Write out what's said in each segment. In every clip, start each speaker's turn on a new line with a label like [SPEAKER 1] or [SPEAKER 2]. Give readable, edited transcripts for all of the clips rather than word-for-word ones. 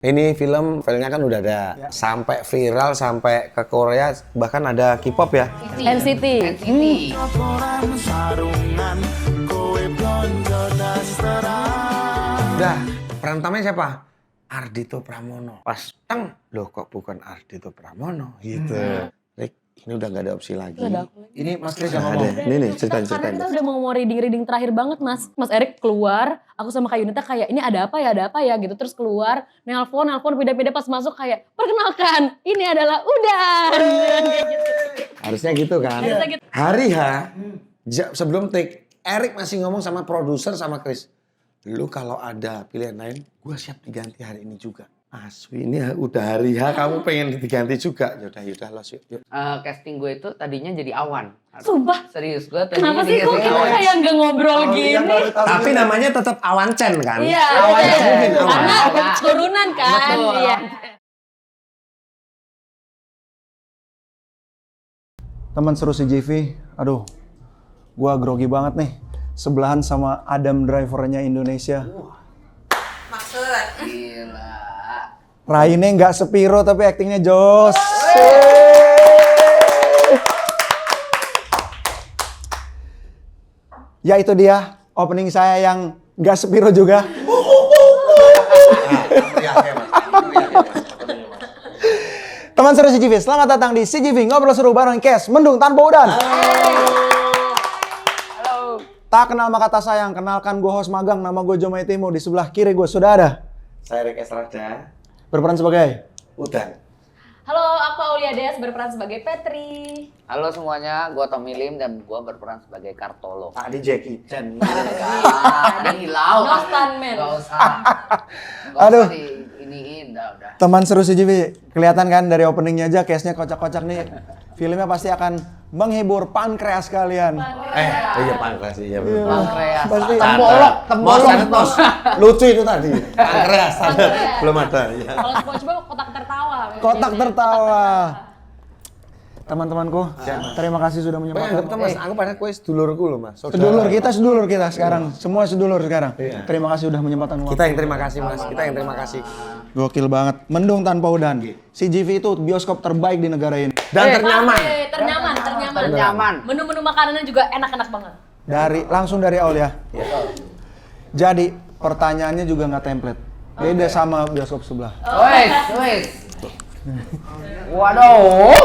[SPEAKER 1] Ini filmnya kan udah ada, sampai viral, sampai ke Korea, bahkan ada K-pop ya.
[SPEAKER 2] NCT.
[SPEAKER 1] Udah, peran utamanya siapa? Ardhito Pramono. Pas teng, loh kok bukan Ardhito Pramono gitu. Rick, ini udah gak ada opsi lagi.
[SPEAKER 3] Ini Mas Kris
[SPEAKER 1] Nggak
[SPEAKER 3] yang
[SPEAKER 1] ada.
[SPEAKER 3] ngomong.
[SPEAKER 1] Nih
[SPEAKER 2] Karena
[SPEAKER 1] ceritain.
[SPEAKER 2] kita udah mau reading terakhir banget Mas. Mas Erik keluar, aku sama Kak Yunita kayak ini ada apa ya gitu. Terus keluar, nelpon pindah-pindah pas masuk kayak perkenalkan ini adalah Udan. Kayak gitu.
[SPEAKER 1] Harusnya gitu kan.
[SPEAKER 2] Harusnya gitu.
[SPEAKER 1] Hari H, sebelum take, Erik masih ngomong sama produser sama Chris. Lu kalau ada pilihan lain, gue siap diganti hari ini juga. Aswi, ini udah hari H, kamu pengen diganti juga. Yaudah, los yuk.
[SPEAKER 3] Casting gue itu tadinya jadi Awan.
[SPEAKER 2] Sumpah.
[SPEAKER 3] Serius, gue tadinya
[SPEAKER 2] Kenapa sih kok kita kayak nggak ngobrol gini?
[SPEAKER 1] Tapi namanya tetap Awan Chen kan?
[SPEAKER 2] Iya,
[SPEAKER 3] Awan
[SPEAKER 2] betul.
[SPEAKER 3] Chen.
[SPEAKER 2] Karena
[SPEAKER 3] Awan.
[SPEAKER 2] turunan kan.
[SPEAKER 3] Betul.
[SPEAKER 2] Iya.
[SPEAKER 4] Teman seru CGV, aduh, gua grogi banget nih. Sebelahan sama Adam drivernya Indonesia.
[SPEAKER 3] Gila.
[SPEAKER 4] Raine nggak sepiro tapi aktingnya jos. Ya itu dia opening saya yang nggak sepiro juga. Teman seru CGV, selamat datang di CGV Ngobrol Seru bareng Kes Mendung Tanpa Udan. Tak kenal maka tak sayang, kenalkan gue host magang, nama gue Jomai Timo, di sebelah kiri gue sudah ada.
[SPEAKER 1] Saya Rick Estrada.
[SPEAKER 4] Berperan sebagai
[SPEAKER 1] Udan.
[SPEAKER 2] Halo, aku Aulia Des berperan sebagai Petri.
[SPEAKER 3] Halo semuanya, gue Tommy Lim dan gue berperan sebagai Kartolo.
[SPEAKER 1] Tadi Jackie Chan.
[SPEAKER 3] Ada hilau.
[SPEAKER 2] No stuntman.
[SPEAKER 3] Gak usah.
[SPEAKER 4] Aduh.
[SPEAKER 3] Iniin, udah.
[SPEAKER 4] teman seru CGV. Kelihatan kan dari openingnya aja, case-nya kocak-kocak nih. Filmnya pasti akan menghibur pankreas kalian.
[SPEAKER 1] Iya pankreas iya.
[SPEAKER 3] Pankreas.
[SPEAKER 4] Pasti.
[SPEAKER 1] Tembolok. Lucu itu tadi. Pankreas. Belum ada. Ya.
[SPEAKER 2] Kalau SpongeBob kotak tertawa.
[SPEAKER 4] Kotak tertawa. Teman-temanku, terima kasih sudah menyempatkan.
[SPEAKER 1] Mas, aku pada kue sedulurku loh mas.
[SPEAKER 4] Sedulur kita sekarang, semua sedulur sekarang. Terima kasih sudah menyempatkan waktu.
[SPEAKER 1] Kita yang terima kasih mas, kita yang terima kasih.
[SPEAKER 4] Gokil banget, Mendung Tanpa Udan. CGV itu bioskop terbaik di negara ini.
[SPEAKER 1] Dan ternyaman.
[SPEAKER 2] Ternyaman. Menu-menu makanannya juga enak-enak banget.
[SPEAKER 4] Langsung dari awal ya. Jadi pertanyaannya juga nggak template. Beda sama bioskop sebelah.
[SPEAKER 3] Wes. Waduh.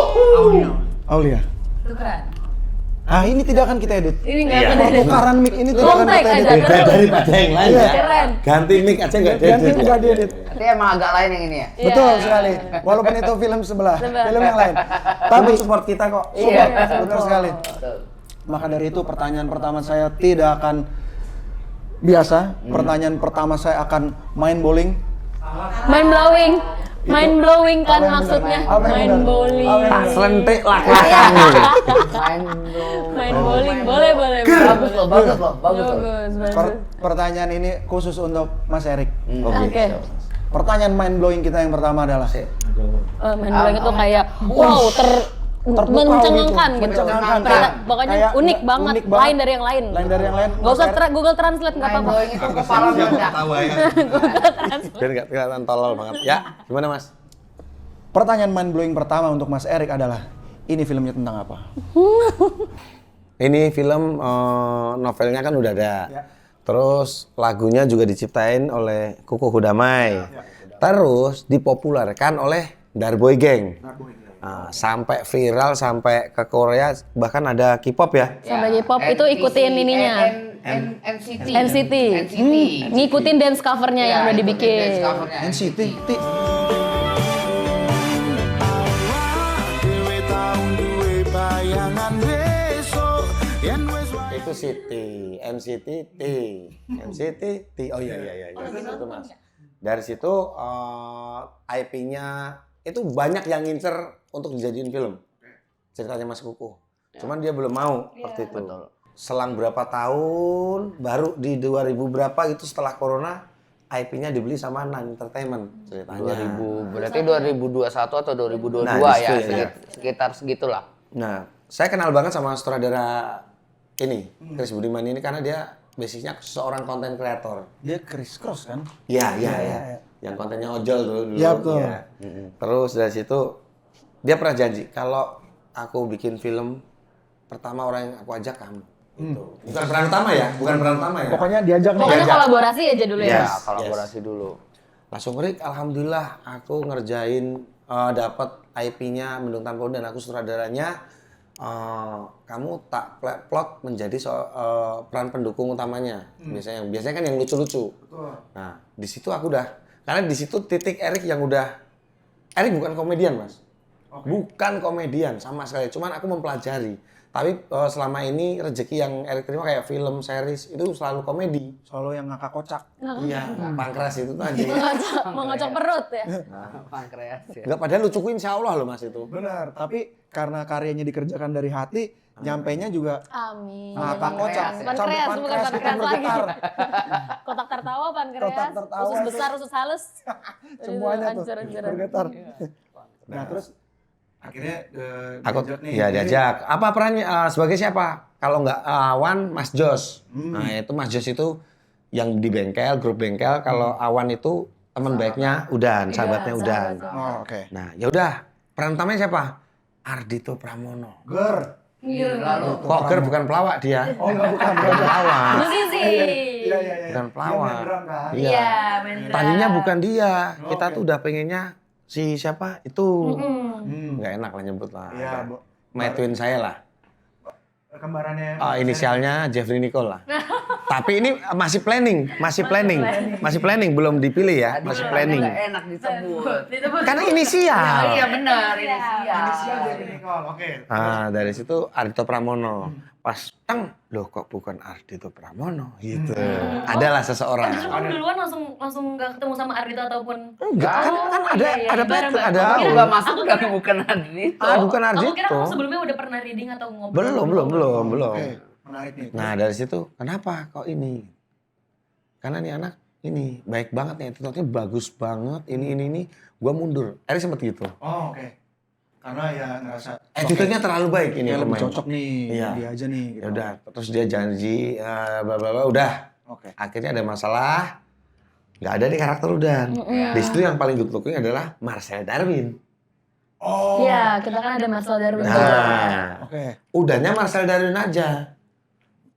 [SPEAKER 4] Aulia.
[SPEAKER 2] Tukeran.
[SPEAKER 4] Ini tidak akan kita edit.
[SPEAKER 2] Ini nggak ada.
[SPEAKER 4] Tukaran mic ini tidak
[SPEAKER 2] Long
[SPEAKER 4] akan
[SPEAKER 2] take
[SPEAKER 4] kita edit.
[SPEAKER 2] aja.
[SPEAKER 1] Beda daripada yang lain ya.
[SPEAKER 2] Keren.
[SPEAKER 1] Ganti mic aja nggak ada.
[SPEAKER 4] Ganti nggak diedit.
[SPEAKER 3] Berarti emang agak lain yang ini ya?
[SPEAKER 4] Betul sekali. Walaupun itu film sebelah, film yang lain.
[SPEAKER 1] Tapi support kita kok.
[SPEAKER 3] Iya.
[SPEAKER 4] Betul sekali.
[SPEAKER 3] Betul.
[SPEAKER 4] Maka dari itu pertanyaan pertama saya tidak akan biasa. Pertanyaan pertama saya akan mind bowling.
[SPEAKER 2] Mind blowing kan
[SPEAKER 4] Apa yang
[SPEAKER 2] maksudnya.
[SPEAKER 4] benar? Apa yang
[SPEAKER 2] Mind
[SPEAKER 4] benar?
[SPEAKER 2] bowling.
[SPEAKER 4] Apa yang
[SPEAKER 1] Tak
[SPEAKER 4] benar?
[SPEAKER 1] selentik lah.
[SPEAKER 3] Main dulu.
[SPEAKER 2] Mind bowling boleh.
[SPEAKER 3] Bagus loh.
[SPEAKER 2] Bagus.
[SPEAKER 4] Pertanyaan ini khusus untuk Mas Erik.
[SPEAKER 2] Oke.
[SPEAKER 4] Pertanyaan mind blowing kita yang pertama adalah
[SPEAKER 2] Mind blowing itu kayak wow mencengangkan gitu.
[SPEAKER 4] Mencengangkan.
[SPEAKER 2] Pokoknya
[SPEAKER 4] Kayak
[SPEAKER 2] unik banget, lain dari yang lain.
[SPEAKER 4] Lain dari yang lain.
[SPEAKER 2] Gak usah Google Translate nggak
[SPEAKER 3] Main
[SPEAKER 2] apa-apa.
[SPEAKER 3] blowing itu kepala meledak.
[SPEAKER 1] Biar nggak kelihatan tolol banget. Ya, gimana mas?
[SPEAKER 4] Pertanyaan mind blowing pertama untuk Mas Erik adalah ini filmnya tentang apa?
[SPEAKER 1] Ini film novelnya kan udah ada. Terus lagunya juga diciptain oleh Kuku Hudamai. Terus dipopulerkan oleh Darboy Gang. Sampai viral, sampai ke Korea, bahkan ada K-pop ya.
[SPEAKER 2] Sampai K-pop itu ikutin ininya.
[SPEAKER 3] NCT.
[SPEAKER 2] Ngikutin dance covernya yang udah dibikin.
[SPEAKER 4] NCT.
[SPEAKER 1] Itu Siti, NCT, oh iya. Itu mas. Dari situ IP-nya itu banyak yang ngincer untuk dijadiin film. Ceritanya Mas Kuku. Cuman dia belum mau waktu itu. Selang berapa tahun, baru di 2000 berapa gitu setelah Corona, IP-nya dibeli sama Nine Entertainment ceritanya.
[SPEAKER 3] 2000, berarti 2021 atau 2022
[SPEAKER 1] Nah,
[SPEAKER 3] ya,
[SPEAKER 1] situ ya.
[SPEAKER 3] sekitar segitulah.
[SPEAKER 1] Nah, saya kenal banget sama sutradara ini, Chris Budiman ini karena dia basicnya seorang konten kreator.
[SPEAKER 4] Dia Chris Cross kan?
[SPEAKER 1] Iya. yang kontennya ojol dulu.
[SPEAKER 4] Iya, betul.
[SPEAKER 1] Ya. Terus dari situ dia pernah janji kalau aku bikin film pertama orang yang aku ajak kamu. Gitu. Bukan peran utama ya, bukan peran utama ya.
[SPEAKER 4] Pokoknya diajak nih.
[SPEAKER 2] Pokoknya
[SPEAKER 1] Diajak.
[SPEAKER 2] kolaborasi aja dulu ya.
[SPEAKER 1] Yes.
[SPEAKER 3] Ya, kolaborasi dulu.
[SPEAKER 1] Langsung Rick, alhamdulillah aku ngerjain dapat IP-nya Mendung Tanpa dan aku sutradaranya. Kamu tak plot menjadi peran pendukung utamanya. Biasanya kan yang lucu-lucu. Nah, di situ aku udah karena di situ titik Erik yang udah Erik bukan komedian, Mas. Bukan komedian sama sekali. Cuman aku mempelajari. Tapi selama ini rezeki yang Erik terima kayak film, series itu selalu komedi.
[SPEAKER 4] Solo yang ngakak kocak.
[SPEAKER 1] Iya, pankras itu tuh anjing.
[SPEAKER 2] Mengocok perut ya.
[SPEAKER 3] Pankreas ya.
[SPEAKER 1] Enggak, padahal lucuku insya Allah loh Mas itu.
[SPEAKER 4] Benar, tapi karena karyanya dikerjakan dari hati, nyampainya juga
[SPEAKER 2] Amin.
[SPEAKER 4] ngakak kocak.
[SPEAKER 2] Pankreas,
[SPEAKER 4] Sampai
[SPEAKER 2] bukan
[SPEAKER 4] pankreas kita
[SPEAKER 2] pankreas lagi.
[SPEAKER 4] bergetar.
[SPEAKER 2] Kotak tertawa, pankreas,
[SPEAKER 4] Kotak tertawa
[SPEAKER 2] usus
[SPEAKER 4] itu.
[SPEAKER 2] besar, usus halus.
[SPEAKER 4] Semuanya tuh
[SPEAKER 2] Hancur-hancuran.
[SPEAKER 4] bergetar. Nah, terus akhirnya
[SPEAKER 1] Aku
[SPEAKER 4] diajak nih.
[SPEAKER 1] ya diajak. Apa perannya sebagai siapa? Kalau nggak Awan, Mas Jos. Nah itu Mas Jos itu yang di bengkel, grup bengkel. Kalau Awan itu teman baiknya Udan, sahabatnya Udan.
[SPEAKER 4] Oh, oke.
[SPEAKER 1] Nah ya udah. Peran utamanya siapa? Ardhito Pramono.
[SPEAKER 4] Ger.
[SPEAKER 3] Lalu
[SPEAKER 1] Kok Ger bukan pelawak dia?
[SPEAKER 4] Oh, enggak bukan.
[SPEAKER 1] Bukan pelawak.
[SPEAKER 2] Musisi.
[SPEAKER 4] Iya, iya, iya.
[SPEAKER 1] Bukan pelawak.
[SPEAKER 4] Dia main drum kan?
[SPEAKER 2] Iya, main drum.
[SPEAKER 1] Tadinya bukan dia. Kita
[SPEAKER 4] Oke.
[SPEAKER 1] tuh udah pengennya si siapa itu.
[SPEAKER 4] Hmm.
[SPEAKER 1] Nggak enak lah nyebut lah.
[SPEAKER 4] Iya,
[SPEAKER 1] My twin saya lah.
[SPEAKER 4] kembarannya.
[SPEAKER 1] Inisialnya Jeffrey Nicole lah. Tapi ini masih planning, belum dipilih ya, masih planning.
[SPEAKER 3] Nggak enak disebut.
[SPEAKER 1] Karena inisial.
[SPEAKER 3] Iya benar, inisial.
[SPEAKER 4] Inisial jadi Nicole. Oke.
[SPEAKER 1] Dari situ Ardhito Pramono. Pas loh kok bukan Ardhito Pramono gitu. Adalah seseorang.
[SPEAKER 2] Terus kamu duluan langsung gak ketemu sama Ardhito ataupun
[SPEAKER 1] Enggak, kan ada
[SPEAKER 2] bareng-bareng.
[SPEAKER 1] ada
[SPEAKER 3] Aku nggak masuk udah bukan Ardhito.
[SPEAKER 1] bukan
[SPEAKER 2] Aku kira
[SPEAKER 1] Ardhito.
[SPEAKER 2] kamu sebelumnya udah pernah reading atau ngobrol.
[SPEAKER 1] Belum.
[SPEAKER 4] Oke, menarik nih.
[SPEAKER 1] Nah dari situ kenapa kok ini? Karena nih anak ini baik banget nih, attitude-nya bagus banget. Ini gua mundur. Erik sempet gitu.
[SPEAKER 4] Oh, oke. Karena ya ngerasa
[SPEAKER 1] Attitude-nya terlalu baik ini
[SPEAKER 4] dia lebih
[SPEAKER 1] pemain.
[SPEAKER 4] cocok nih,
[SPEAKER 1] Iya.
[SPEAKER 4] dia aja nih. Gitu.
[SPEAKER 1] Ya udah, terus dia janji bla bla bla udah.
[SPEAKER 4] Oke.
[SPEAKER 1] Akhirnya ada masalah. Nggak ada di karakter Udan. Di situ yang paling good looking adalah Marcel Darwin.
[SPEAKER 4] Oh.
[SPEAKER 2] Iya, kita kan ada Marcel Darwin.
[SPEAKER 1] Nah,
[SPEAKER 4] Oke.
[SPEAKER 1] Udannya Marcel Darwin aja.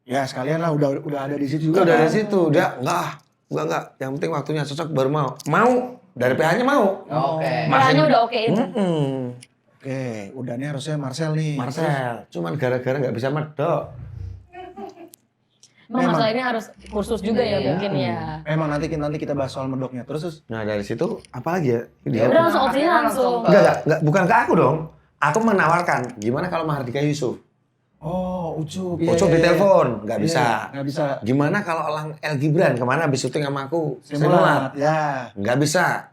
[SPEAKER 4] Ya sekalian lah udah ada di situ
[SPEAKER 1] Itu
[SPEAKER 4] juga.
[SPEAKER 1] dari
[SPEAKER 4] kan?
[SPEAKER 1] situ, dia enggak. Yang penting waktunya cocok baru mau. Mau dari PH-nya mau.
[SPEAKER 3] Oke.
[SPEAKER 2] Makanya udah oke itu.
[SPEAKER 4] Oke, udahnya harusnya Marcel nih.
[SPEAKER 1] Marcel, cuman gara-gara nggak bisa medok.
[SPEAKER 2] Emang Marcel ini harus kursus juga ya mungkin ya.
[SPEAKER 4] Memang nanti kita bahas soal medoknya. Terus
[SPEAKER 1] Nah dari situ apalagi ya? Dia
[SPEAKER 2] Udah langsung opsinya langsung.
[SPEAKER 1] enggak, bukan ke aku dong. Aku menawarkan, gimana kalau Mahardika Yusuf?
[SPEAKER 4] oh, Ucup.
[SPEAKER 1] Ucup di telepon, nggak bisa.
[SPEAKER 4] Nggak bisa.
[SPEAKER 1] Gimana kalau Elang El Gibran kemana habis syuting sama aku?
[SPEAKER 4] Simulat. Ya.
[SPEAKER 1] Nggak bisa.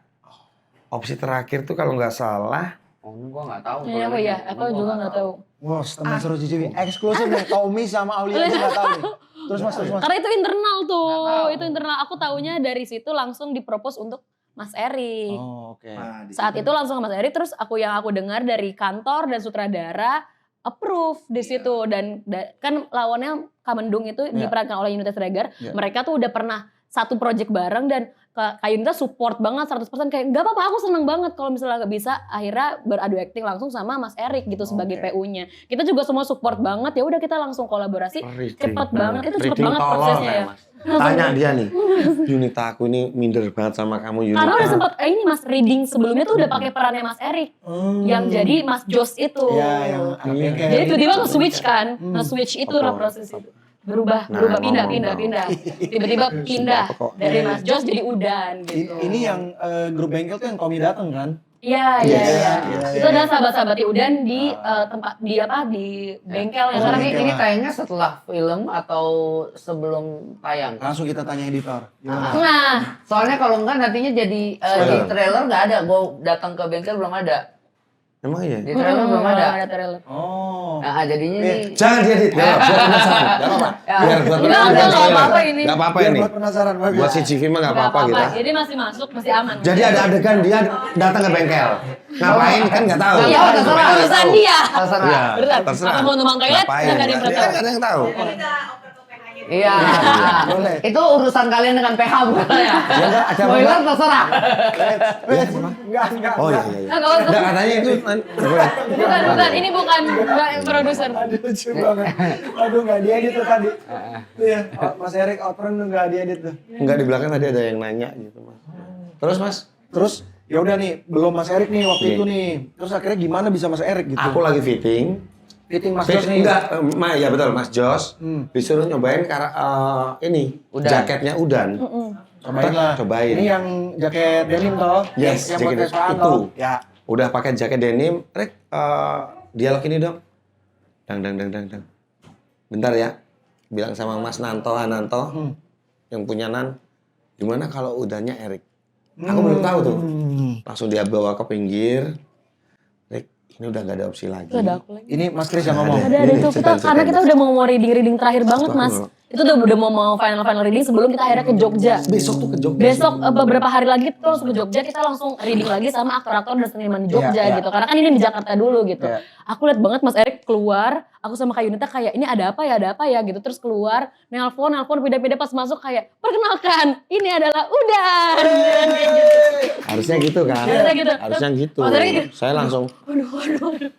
[SPEAKER 1] Opsi terakhir tuh kalau nggak salah,
[SPEAKER 3] Oh, gua nggak tahu.
[SPEAKER 2] Iya aku ya, aku juga nggak tahu.
[SPEAKER 4] Wow, teman seru CCTV. Eksklusif nih, Tommy sama Aulia juga nggak tahu nih. Terus mas.
[SPEAKER 2] Karena itu internal tuh, itu internal. Aku taunya dari situ langsung dipropose untuk Mas Erik.
[SPEAKER 4] Oh, oke.
[SPEAKER 2] Saat itu langsung ke Mas Erik, terus yang aku dengar dari kantor dan sutradara approve di situ dan kan lawannya Kamendung itu diperankan oleh Yunita Sregar. Mereka tuh udah pernah satu project bareng dan Kak Yunita support banget 100% kayak nggak apa-apa aku seneng banget kalau misalnya nggak bisa akhirnya beradu acting langsung sama Mas Erik gitu sebagai PU-nya. Kita juga semua support banget ya udah kita langsung kolaborasi cepet banget itu cepet banget prosesnya ya.
[SPEAKER 1] Tanya dia nih, Yunita aku ini minder banget sama kamu Yunita.
[SPEAKER 2] Karena udah sempet ini Mas reading sebelumnya tuh udah pakai perannya Mas Erik yang jadi Mas Jos itu.
[SPEAKER 4] Ya, yang
[SPEAKER 2] Jadi tiba-tiba nge-switch kan, nge-switch itu lah proses itu. Berubah pindah. Tiba-tiba pindah dari Mas Jos jadi Udan gitu.
[SPEAKER 4] Ini yang grup bengkel tuh yang Tommy dateng kan?
[SPEAKER 2] Iya. Itu adalah sahabat-sahabat Udan di tempat di bengkel yang
[SPEAKER 3] Sekarang
[SPEAKER 2] sekarang
[SPEAKER 3] ini tayangnya setelah film atau sebelum tayang?
[SPEAKER 4] Langsung kita tanya editor. Gimana?
[SPEAKER 2] Nah,
[SPEAKER 3] Soalnya kalau enggak nantinya jadi di trailer nggak ada. Gue datang ke bengkel belum ada.
[SPEAKER 1] Emang iya?
[SPEAKER 3] Di trailer belum ada.
[SPEAKER 2] trailer.
[SPEAKER 4] Oh.
[SPEAKER 3] Nah, jadinya ini
[SPEAKER 1] Jangan diedit, biar penasaran. Gak apa-apa. Biar buat
[SPEAKER 2] Nggak apa-apa ini.
[SPEAKER 1] Gak apa-apa
[SPEAKER 4] Biar
[SPEAKER 1] ini.
[SPEAKER 4] buat penasaran bagus.
[SPEAKER 1] Buat si Civi mah gak apa-apa gitu.
[SPEAKER 2] Jadi masih masuk, masih aman.
[SPEAKER 1] Jadi ada adegan dia datang ke bengkel. Ngapain kan nggak tahu.
[SPEAKER 2] Ya terserah urusan dia.
[SPEAKER 3] terserah.
[SPEAKER 1] Iya,
[SPEAKER 2] Beneran.
[SPEAKER 1] terserah.
[SPEAKER 2] Apa mau numpang toilet?
[SPEAKER 1] Ngapain?
[SPEAKER 2] Nggak ada yang pernah
[SPEAKER 1] Dia
[SPEAKER 2] tahu.
[SPEAKER 1] nggak ada yang tahu.
[SPEAKER 5] Kita oper ke PH-nya
[SPEAKER 3] Iya.
[SPEAKER 4] Boleh.
[SPEAKER 3] Itu urusan kalian dengan PH bukan ya?
[SPEAKER 1] Ya enggak, ada
[SPEAKER 3] Spoiler
[SPEAKER 1] apa?
[SPEAKER 3] terserah.
[SPEAKER 4] Enggak.
[SPEAKER 1] Oh iya iya.
[SPEAKER 2] Nggak usah.
[SPEAKER 1] Enggak katanya itu
[SPEAKER 2] Bukan, ini bukan produser.
[SPEAKER 4] Aduh, lucu banget. Aduh, nggak diedit tuh tadi. Iya, Mas Erik Outrun tuh nggak diedit tuh.
[SPEAKER 1] Enggak, di belakang tadi ada yang nanya gitu, Mas. Terus, Mas,
[SPEAKER 4] Terus, ya udah nih, belum Mas Erik nih waktu
[SPEAKER 1] Iya.
[SPEAKER 4] itu nih. Terus akhirnya gimana bisa Mas Erik gitu?
[SPEAKER 1] aku lagi fitting.
[SPEAKER 4] Fitting Mas Jos nih.
[SPEAKER 1] Enggak, ya betul, Mas Jos. Disuruh nyobain ini
[SPEAKER 3] Udan.
[SPEAKER 1] jaketnya Udan.
[SPEAKER 4] Cobain lah.
[SPEAKER 1] Cobain.
[SPEAKER 4] Ini yang jaket denim toh?
[SPEAKER 1] Yes,
[SPEAKER 4] yang buat
[SPEAKER 1] jaket
[SPEAKER 4] Vespa
[SPEAKER 1] itu.
[SPEAKER 4] toh? Ya.
[SPEAKER 1] Udah pakai jaket denim, Rek, dialog ini dong. Dang. Bentar ya. Bilang sama Mas Nanto Ananto yang punya Nan, gimana kalau udannya Erik? Aku belum tahu tuh. Langsung dia bawa ke pinggir. Rek, ini udah gak ada opsi lagi.
[SPEAKER 2] Itu ada aku lagi.
[SPEAKER 4] Ini Mas Kris yang ngomong.
[SPEAKER 2] Ada itu kita karena kita udah mau reading terakhir banget
[SPEAKER 1] Wah,
[SPEAKER 2] Mas.
[SPEAKER 1] bener.
[SPEAKER 2] Itu udah mau final reading sebelum kita akhirnya ke Jogja.
[SPEAKER 1] Besok tuh ke Jogja.
[SPEAKER 2] Besok beberapa hari lagi tuh langsung ke Jogja, kita langsung reading lagi sama aktor-aktor dan seniman di Jogja
[SPEAKER 4] Iya, iya.
[SPEAKER 2] gitu. Karena kan ini di Jakarta dulu gitu.
[SPEAKER 4] Iya.
[SPEAKER 2] Aku lihat banget Mas Erik keluar, aku sama Kak Yunita kayak ini ada apa ya gitu. Terus keluar, nelpon pindah-pindah pas masuk kayak perkenalkan, ini adalah Udan. Kayak gitu.
[SPEAKER 1] Harusnya gitu kan.
[SPEAKER 2] Harusnya gitu.
[SPEAKER 1] Harusnya gitu.
[SPEAKER 2] Oh, harusnya gitu.
[SPEAKER 1] Saya langsung.
[SPEAKER 2] Waduh.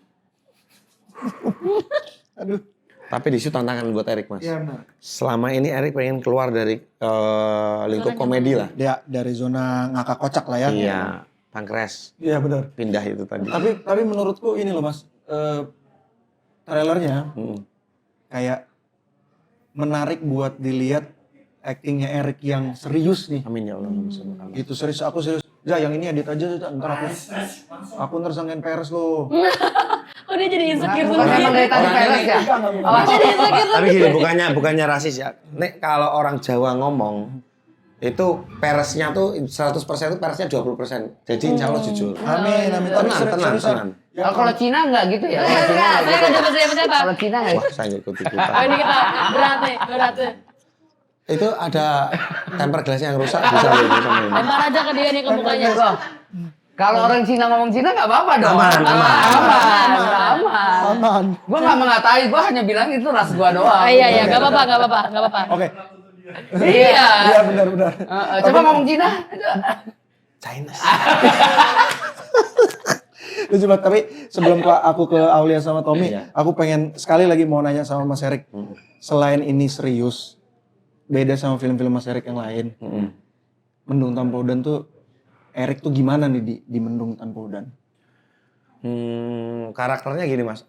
[SPEAKER 4] Aduh.
[SPEAKER 1] Tapi di situ tantangan buat Erik, Mas.
[SPEAKER 4] Iya benar.
[SPEAKER 1] Selama ini Erik pengen keluar dari lingkup komedi lah.
[SPEAKER 4] Ya, dari zona ngakak kocak lah ya.
[SPEAKER 1] Iya, Pankres
[SPEAKER 4] Iya benar.
[SPEAKER 1] pindah itu tadi.
[SPEAKER 4] Tapi menurutku ini loh Mas, trailernya
[SPEAKER 1] Hmm.
[SPEAKER 4] kayak menarik buat dilihat aktingnya Erik yang serius nih.
[SPEAKER 1] Amin ya Allah. Amin.
[SPEAKER 4] Gitu serius, aku serius. Ya yang ini edit aja, ntar aku ntar sangkain peres lo.
[SPEAKER 2] Oh dia jadi insecure
[SPEAKER 3] Bukan memang dari tadi
[SPEAKER 1] Orangnya
[SPEAKER 3] peres
[SPEAKER 1] nih.
[SPEAKER 3] ya?
[SPEAKER 2] Oh jadi insecure.
[SPEAKER 1] Tapi gini, bukannya rasis ya. Nek kalau orang Jawa ngomong itu peresnya tuh 100% itu peresnya 20%. Jadi insya Allah jujur.
[SPEAKER 4] Amin. Tapi
[SPEAKER 1] Tenang.
[SPEAKER 3] Kalau Cina enggak gitu ya? Kalau Cina
[SPEAKER 2] Saya
[SPEAKER 3] enggak
[SPEAKER 2] nggak
[SPEAKER 3] gitu.
[SPEAKER 2] jawab siapa-siapa.
[SPEAKER 3] Kalau Cina enggak
[SPEAKER 1] Wah, saya ikut
[SPEAKER 2] Oh
[SPEAKER 1] ikutan.
[SPEAKER 2] ini kita berat nih.
[SPEAKER 1] Itu ada temper gelasnya yang rusak bisa gitu.
[SPEAKER 2] Lempar aja ke dia nih ke mukanya.
[SPEAKER 3] Loh, kalau orang Cina ngomong Cina nggak apa-apa dong.
[SPEAKER 1] Aman.
[SPEAKER 4] aman.
[SPEAKER 3] Gue nggak mengatai, gue hanya bilang itu ras gue doang.
[SPEAKER 2] Iya, nggak apa-apa.
[SPEAKER 4] Oke.
[SPEAKER 3] Iya.
[SPEAKER 4] Iya benar.
[SPEAKER 3] Coba ngomong Cina.
[SPEAKER 1] China.
[SPEAKER 4] Lucu banget. Tapi sebelum aku ke Aulia sama Tommy,
[SPEAKER 1] Iya.
[SPEAKER 4] aku pengen sekali lagi mau nanya sama Mas Erik. Selain ini serius, beda sama film-film Mas Erik yang lain. Mendung Tanpa Udan tuh, Erik tuh gimana nih di Mendung Tanpa Udan?
[SPEAKER 1] Karakternya gini Mas,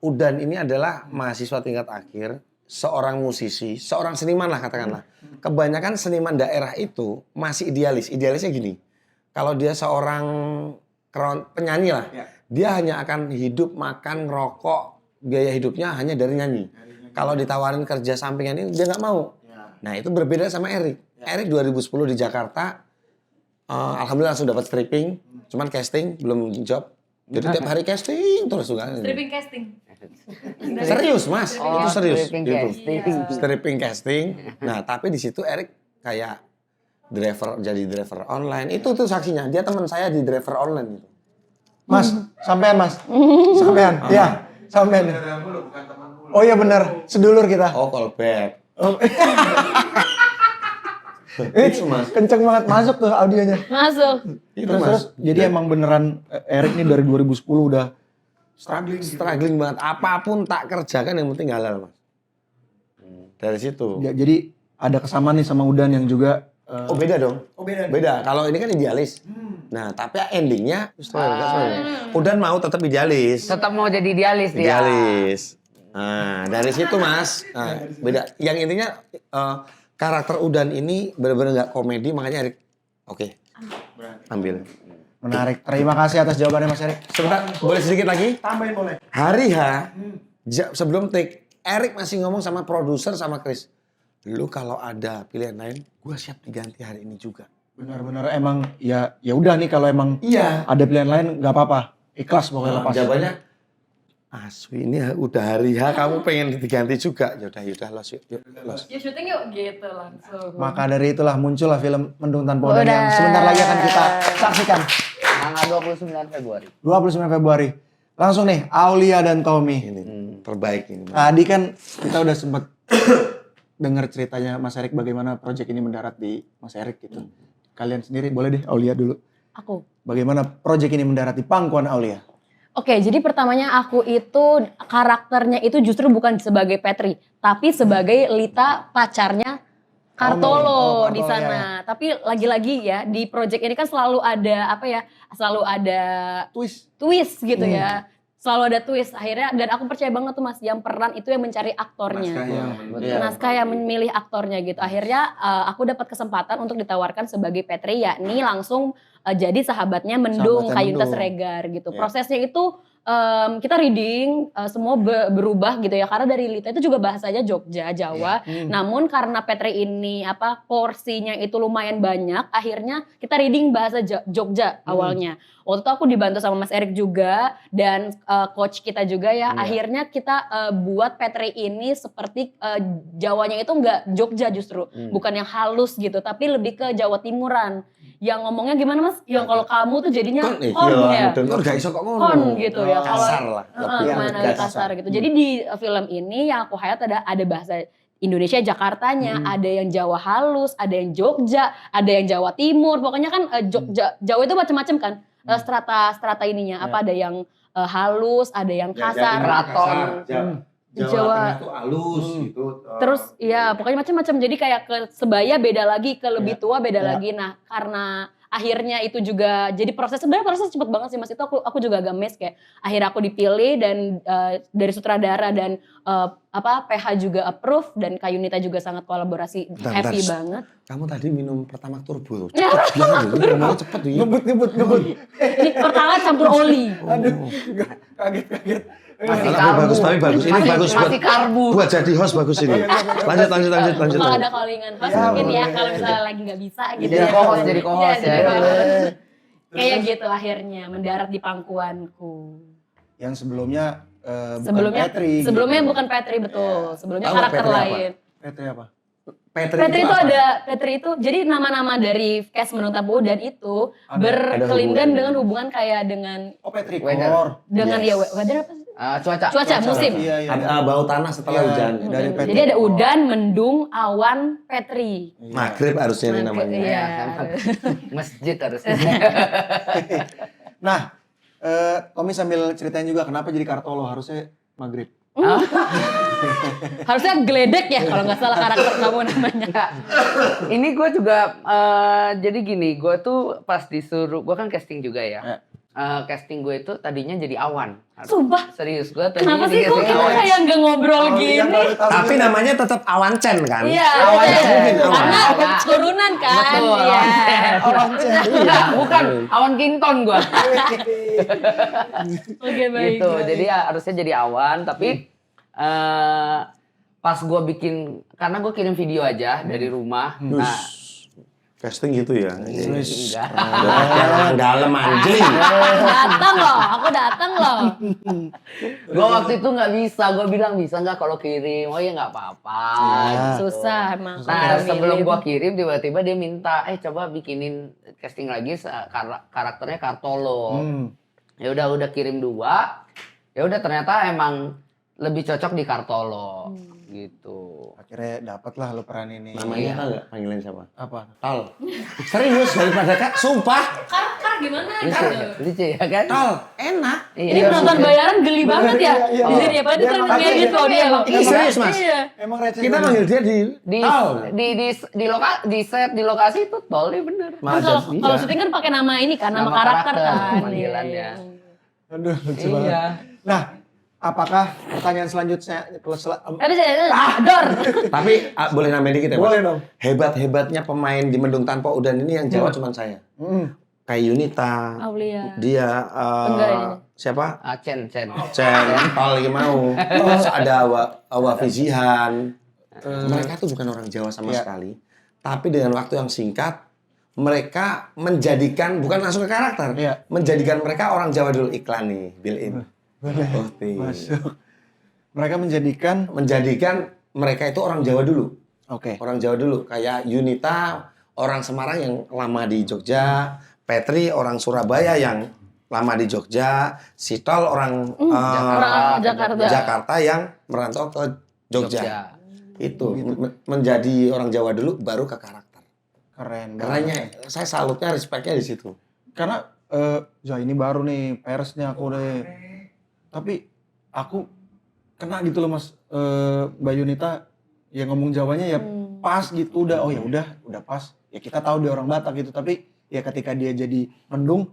[SPEAKER 1] Udan ini adalah mahasiswa tingkat akhir, seorang musisi, seorang seniman lah katakanlah. Kebanyakan seniman daerah itu masih idealis. Idealisnya gini, kalau dia seorang penyanyi lah, dia hanya akan hidup, makan, ngerokok, biaya hidupnya hanya dari nyanyi. Kalau ditawarin kerja sampingan ini dia nggak mau. Nah itu berbeda sama Erik. Erik 2010 di Jakarta, alhamdulillah langsung dapat stripping, cuman casting belum job. Jadi tiap hari casting terus juga.
[SPEAKER 2] Stripping casting.
[SPEAKER 1] Serius Mas, itu serius.
[SPEAKER 3] stripping
[SPEAKER 1] Gitu.
[SPEAKER 3] casting.
[SPEAKER 1] Stripping casting. Nah tapi di situ Erik kayak jadi driver online. Itu tuh saksinya. Dia teman saya di driver online gitu.
[SPEAKER 4] Mas, sampean Mas. Sampean. Iya, sampean. Oh iya benar, sedulur kita.
[SPEAKER 1] Oh callback.
[SPEAKER 4] Itu Mas, kenceng banget masuk tuh audionya.
[SPEAKER 2] Masuk.
[SPEAKER 1] Itu
[SPEAKER 4] Terus,
[SPEAKER 1] Mas.
[SPEAKER 4] jadi emang beneran Erik nih dari 2010 udah
[SPEAKER 1] Struggling banget. Apapun tak kerjakan yang penting halal Mas. Dari situ.
[SPEAKER 4] ya, jadi ada kesamaan nih sama Udan yang juga
[SPEAKER 1] Oh beda dong. Beda. Kalau ini kan idealis. Nah tapi endingnya Udan mau tetap idealis.
[SPEAKER 3] Tetap mau jadi idealis dia.
[SPEAKER 1] Idealis. Nah dari situ Mas. Nah, beda. Yang intinya karakter Udan ini benar-benar nggak komedi, makanya Erik oke. Ambil.
[SPEAKER 4] menarik. Terima kasih atas jawabannya Mas Erik.
[SPEAKER 1] Sebentar, boleh sedikit lagi?
[SPEAKER 4] Tambahin boleh.
[SPEAKER 1] Hari H, sebelum take, Erik masih ngomong sama produser sama Chris. Lu kalau ada pilihan lain, gue siap diganti hari ini juga.
[SPEAKER 4] Benar-benar emang ya udah nih kalau emang
[SPEAKER 1] Iya.
[SPEAKER 4] ada pilihan lain nggak apa-apa. Ikhlas pokoknya lepas.
[SPEAKER 1] Jawabannya, Aswi ini udah hari H, kamu pengen diganti juga. Yaudah, los yuk. Los.
[SPEAKER 2] Ya syuting yuk gitu langsung.
[SPEAKER 4] Maka dari itulah muncullah film Mendung Tanpa Udan yang sebentar lagi akan kita saksikan.
[SPEAKER 3] Tanggal 29 Februari.
[SPEAKER 4] 29 Februari. Langsung nih, Aulia dan Tommy.
[SPEAKER 1] Ini terbaik ini.
[SPEAKER 4] Tadi kan kita udah sempet dengar ceritanya Mas Erik bagaimana proyek ini mendarat di Mas Erik gitu. Kalian sendiri boleh deh Aulia dulu.
[SPEAKER 2] Aku.
[SPEAKER 4] Bagaimana proyek ini mendarat di pangkuan Aulia?
[SPEAKER 2] Oke, jadi pertamanya aku itu karakternya itu justru bukan sebagai Petri, tapi sebagai Lita pacarnya Kartolo
[SPEAKER 4] Kartolo,
[SPEAKER 2] di sana. Tapi lagi-lagi ya di project ini kan selalu ada apa ya? Selalu ada twist gitu ya. Selalu ada twist akhirnya dan aku percaya banget tuh Mas yang peran itu yang mencari aktornya. Naskah yang memilih aktornya gitu. Akhirnya aku dapat kesempatan untuk ditawarkan sebagai Petri yakni langsung jadi sahabatnya Mendung
[SPEAKER 4] Sahabatnya
[SPEAKER 2] Kayunta
[SPEAKER 4] Mendung.
[SPEAKER 2] Siregar gitu.
[SPEAKER 1] Ya.
[SPEAKER 2] Prosesnya itu kita reading semua berubah gitu ya karena dari Lita itu juga bahasanya Jogja, Jawa. Namun karena Petri ini porsinya itu lumayan banyak, akhirnya kita reading bahasa Jogja awalnya. Waktu itu aku dibantu sama Mas Erik juga dan coach kita juga ya. Akhirnya kita buat Petri ini seperti Jawanya itu enggak Jogja justru, bukan yang halus gitu, tapi lebih ke Jawa Timuran. Yang ngomongnya gimana Mas? Yang kalau kamu tuh jadinya kon ya.
[SPEAKER 1] Dan gak iso kok ngono.
[SPEAKER 2] Kon gitu ya.
[SPEAKER 1] Kasar lah.
[SPEAKER 2] Main agak kasar gitu. Jadi di film ini yang aku highlight ada bahasa Indonesia Jakartanya, ada yang Jawa halus, ada yang Jogja, ada yang Jawa Timur. Pokoknya kan Jawa itu macam-macam kan. Strata ininya apa ada yang halus, ada yang kasar.
[SPEAKER 3] Keraton.
[SPEAKER 2] Jawa
[SPEAKER 1] Tengah tuh halus gitu.
[SPEAKER 2] Terus ya pokoknya macam-macam. Jadi kayak ke sebaya beda lagi, ke lebih tua beda lagi. Nah karena akhirnya itu juga jadi sebenarnya proses cepet banget sih Mas. Itu aku juga agak miss kayak akhirnya aku dipilih dan dari sutradara dan PH juga approve dan Kayunita juga sangat kolaborasi happy banget.
[SPEAKER 1] Kamu tadi minum pertama turbo. Cepet banget ini ngomongnya cepet tuh.
[SPEAKER 4] Ngebut.
[SPEAKER 2] Ini pertama campur oli.
[SPEAKER 4] Aduh, kaget.
[SPEAKER 3] Masih
[SPEAKER 1] Tapi
[SPEAKER 3] karbu.
[SPEAKER 1] bagus, tapi bagus. Ini bagus buat
[SPEAKER 3] Masih karbu.
[SPEAKER 1] buat jadi host bagus ini. Lanjut.
[SPEAKER 2] Kalau ada callingan host mungkin ya kalau misalnya lagi nggak bisa gitu
[SPEAKER 3] Jadi
[SPEAKER 2] ya.
[SPEAKER 3] co-host, jadi co-host
[SPEAKER 2] Iya, jadi
[SPEAKER 3] ya.
[SPEAKER 2] co-host. Kayak gitu akhirnya mendarat di pangkuanku.
[SPEAKER 4] Yang sebelumnya bukan Petri.
[SPEAKER 2] Sebelumnya
[SPEAKER 4] gitu.
[SPEAKER 2] bukan Petri betul. Sebelumnya
[SPEAKER 1] Tahu nggak
[SPEAKER 2] karakter
[SPEAKER 1] Petri apa?
[SPEAKER 2] lain.
[SPEAKER 4] Petri apa?
[SPEAKER 2] Petri itu ada Petri itu jadi nama-nama dari cast Mendung Tabu dan itu berkelindan dengan hubungan kayak dengan
[SPEAKER 4] Petri
[SPEAKER 3] Weather.
[SPEAKER 4] Kor.
[SPEAKER 2] dengan ya weather apa sih?
[SPEAKER 3] Cuaca.
[SPEAKER 2] Musim.
[SPEAKER 4] Iya.
[SPEAKER 1] Ada bau tanah setelah
[SPEAKER 4] Iya,
[SPEAKER 1] hujan.
[SPEAKER 4] dari Petri.
[SPEAKER 2] Jadi ada udan, mendung, awan, Petri.
[SPEAKER 1] Maghrib harusnya ini namanya.
[SPEAKER 2] Iya.
[SPEAKER 3] Masjid harusnya.
[SPEAKER 4] Nah, Tommy sambil ceritain juga kenapa jadi Kartolo harusnya maghrib.
[SPEAKER 2] Harusnya geledek ya kalau nggak salah karakter kamu namanya.
[SPEAKER 3] Nah, ini gue juga jadi gini, gue tuh pas disuruh, gue kan casting juga ya. Casting gue itu tadinya jadi Awan.
[SPEAKER 2] Sumpah.
[SPEAKER 3] Serius gue tadinya
[SPEAKER 2] Kenapa sih kok kita kayak nggak ngobrol gini?
[SPEAKER 1] Tapi namanya tetap Awan Chen kan?
[SPEAKER 2] Iya,
[SPEAKER 3] Awan
[SPEAKER 2] iya.
[SPEAKER 3] mungkin, Awan.
[SPEAKER 2] Karena
[SPEAKER 3] Ya.
[SPEAKER 2] turunan kan.
[SPEAKER 3] Betul,
[SPEAKER 2] Iya.
[SPEAKER 3] Awan Chen. Enggak, bukan Awan Kinton gue.
[SPEAKER 2] Oke baik.
[SPEAKER 3] Gitu,
[SPEAKER 2] baik.
[SPEAKER 3] jadi harusnya jadi Awan, tapi pas gue bikin, karena gue kirim video aja dari rumah. Nah,
[SPEAKER 1] Casting gitu ya?
[SPEAKER 3] enggak.
[SPEAKER 1] Yang dalam anjing.
[SPEAKER 2] Datang loh, aku datang loh.
[SPEAKER 3] Gue waktu itu nggak bisa, gue bilang bisa nggak kalau kirim, oh ya nggak apa-apa. gitu.
[SPEAKER 2] Susah emang.
[SPEAKER 3] Nah
[SPEAKER 2] kalau
[SPEAKER 3] sebelum
[SPEAKER 2] milih.
[SPEAKER 3] gue kirim tiba-tiba dia minta, coba bikinin casting lagi karakternya Kartolo. Ya udah kirim 2, ya udah ternyata emang lebih cocok di Kartolo gitu.
[SPEAKER 4] Akhirnya dapet lah lo peran ini.
[SPEAKER 1] Namanya apa nggak? Panggilan siapa?
[SPEAKER 4] Apa?
[SPEAKER 1] Tal. Serius daripada Kak, sumpah.
[SPEAKER 2] Kar gimana
[SPEAKER 3] Lucu,
[SPEAKER 2] gitu.
[SPEAKER 3] lucu ya kan?
[SPEAKER 1] Tal, enak.
[SPEAKER 2] Ini penonton bayaran geli banget ya.
[SPEAKER 4] Iya.
[SPEAKER 2] Di sini apa? Dia
[SPEAKER 4] Dia
[SPEAKER 2] pernah
[SPEAKER 4] makanya
[SPEAKER 2] ngedit loh dia loh.
[SPEAKER 1] Ini serius Mas.
[SPEAKER 2] Iya.
[SPEAKER 4] Emang receh.
[SPEAKER 1] Kita panggil dia di
[SPEAKER 3] Di
[SPEAKER 1] Tal.
[SPEAKER 3] di set di lokasi itu tol nih bener.
[SPEAKER 2] Kan kalau syuting kan pakai nama ini kan, nama karakter kan.
[SPEAKER 3] panggilannya.
[SPEAKER 4] Aduh, lucu banget.
[SPEAKER 3] Iya.
[SPEAKER 4] Nah, apakah pertanyaan selanjutnya
[SPEAKER 2] Tapi Dor.
[SPEAKER 1] Tapi boleh nambahin dikit ya Mas?
[SPEAKER 4] Boleh dong.
[SPEAKER 1] Hebat-hebatnya pemain di Mendung Tanpa Udan ini yang Jawa cuma saya. Kayak Yunita,
[SPEAKER 2] Aulia.
[SPEAKER 1] dia
[SPEAKER 2] Enggak ini.
[SPEAKER 1] siapa?
[SPEAKER 3] Chen.
[SPEAKER 1] Chen, Tal lagi mau. Terus ada Awa Fizihan. Mereka tuh bukan orang Jawa sama sekali. Tapi dengan waktu yang singkat, mereka menjadikan, bukan langsung ke karakter, menjadikan mereka orang Jawa dulu. Iklan nih, Bill In.
[SPEAKER 4] Masuk. Mereka menjadikan
[SPEAKER 1] mereka itu orang Jawa dulu.
[SPEAKER 4] Oke.
[SPEAKER 1] Orang Jawa dulu. Kayak Yunita, orang Semarang yang lama di Jogja. Petri, orang Surabaya yang lama di Jogja. Sital, orang
[SPEAKER 2] Jakarta.
[SPEAKER 1] Jakarta yang merantau ke Jogja. Itu
[SPEAKER 4] Gitu.
[SPEAKER 1] menjadi orang Jawa dulu baru ke karakter.
[SPEAKER 4] Keren.
[SPEAKER 1] Kerennya saya salutnya respectnya di situ.
[SPEAKER 4] Karena ya ini baru nih persnya aku deh. Tapi aku kena gitu loh Mas, Mbak Yunita yang ngomong Jawanya ya pas gitu udah. Oh ya udah pas. Ya kita tahu dia orang Batak gitu, tapi ya ketika dia jadi mendung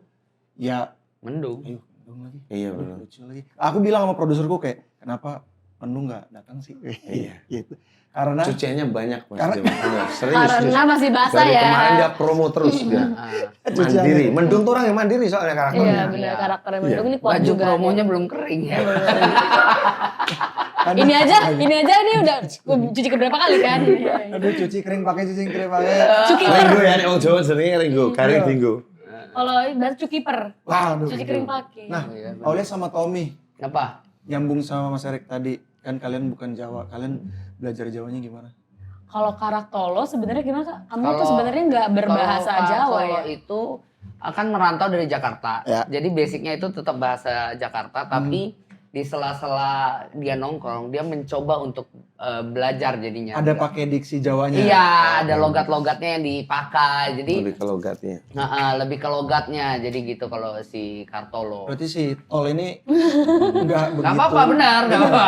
[SPEAKER 4] ya
[SPEAKER 3] Mendung.
[SPEAKER 4] ayo mendung lagi.
[SPEAKER 1] Iya,
[SPEAKER 4] Aduh,
[SPEAKER 1] benar.
[SPEAKER 4] lucu lagi. Aku bilang sama produserku kayak kenapa mendung nggak datang sih?
[SPEAKER 1] Iya.
[SPEAKER 4] Gitu. Karena
[SPEAKER 1] Cuciannya banyak Mas.
[SPEAKER 4] Karena-
[SPEAKER 1] Bener, serius.
[SPEAKER 2] Karena masih basah
[SPEAKER 1] Dari
[SPEAKER 2] ya.
[SPEAKER 1] kemarin dia promo terus dia. Mandiri. Mendung tuh orang yang mandiri soalnya
[SPEAKER 2] Iya
[SPEAKER 1] karakternya.
[SPEAKER 2] benar
[SPEAKER 3] Iya.
[SPEAKER 2] karakternya Mendung ini kuat
[SPEAKER 3] Baju
[SPEAKER 2] juga.
[SPEAKER 3] promonya
[SPEAKER 2] dia.
[SPEAKER 3] belum kering ya.
[SPEAKER 4] aduh,
[SPEAKER 2] Ini aja ini udah cuci keberapa kali kan?
[SPEAKER 4] aduh cuci kering pakai
[SPEAKER 2] Cuci
[SPEAKER 1] Ringgo ya, orang Jawa jenenge Ringgo, garing dinggo.
[SPEAKER 2] Kalau bahasa cukiper,
[SPEAKER 4] Wah, aduh.
[SPEAKER 2] cuci kering pakai.
[SPEAKER 4] Nah,
[SPEAKER 3] Iya, bener.
[SPEAKER 4] Aulia sama Tommy
[SPEAKER 3] Apa?
[SPEAKER 4] nyambung sama Mas Erik tadi, kan kalian bukan Jawa, kalian belajar Jawanya gimana?
[SPEAKER 2] Kalau Karaktolo sebenarnya gimana Kak? Kamu tuh
[SPEAKER 3] Kalau-
[SPEAKER 2] sebenarnya nggak berbahasa
[SPEAKER 3] Kalau
[SPEAKER 2] Jawa
[SPEAKER 3] Solo
[SPEAKER 2] ya?
[SPEAKER 3] itu akan merantau dari Jakarta.
[SPEAKER 4] Ya.
[SPEAKER 3] Jadi basicnya itu tetap bahasa Jakarta, tapi di sela-sela dia nongkrong, dia mencoba untuk belajar jadinya.
[SPEAKER 4] Ada pakai diksi Jawanya?
[SPEAKER 3] Iya, ada logat-logatnya yang dipakai. Jadi
[SPEAKER 1] Lebih ke logatnya.
[SPEAKER 3] lebih ke logatnya. Jadi gitu kalau si Kartolo.
[SPEAKER 4] Berarti si Tol ini nggak begitu.
[SPEAKER 3] Gak apa-apa, benar, gak apa-apa.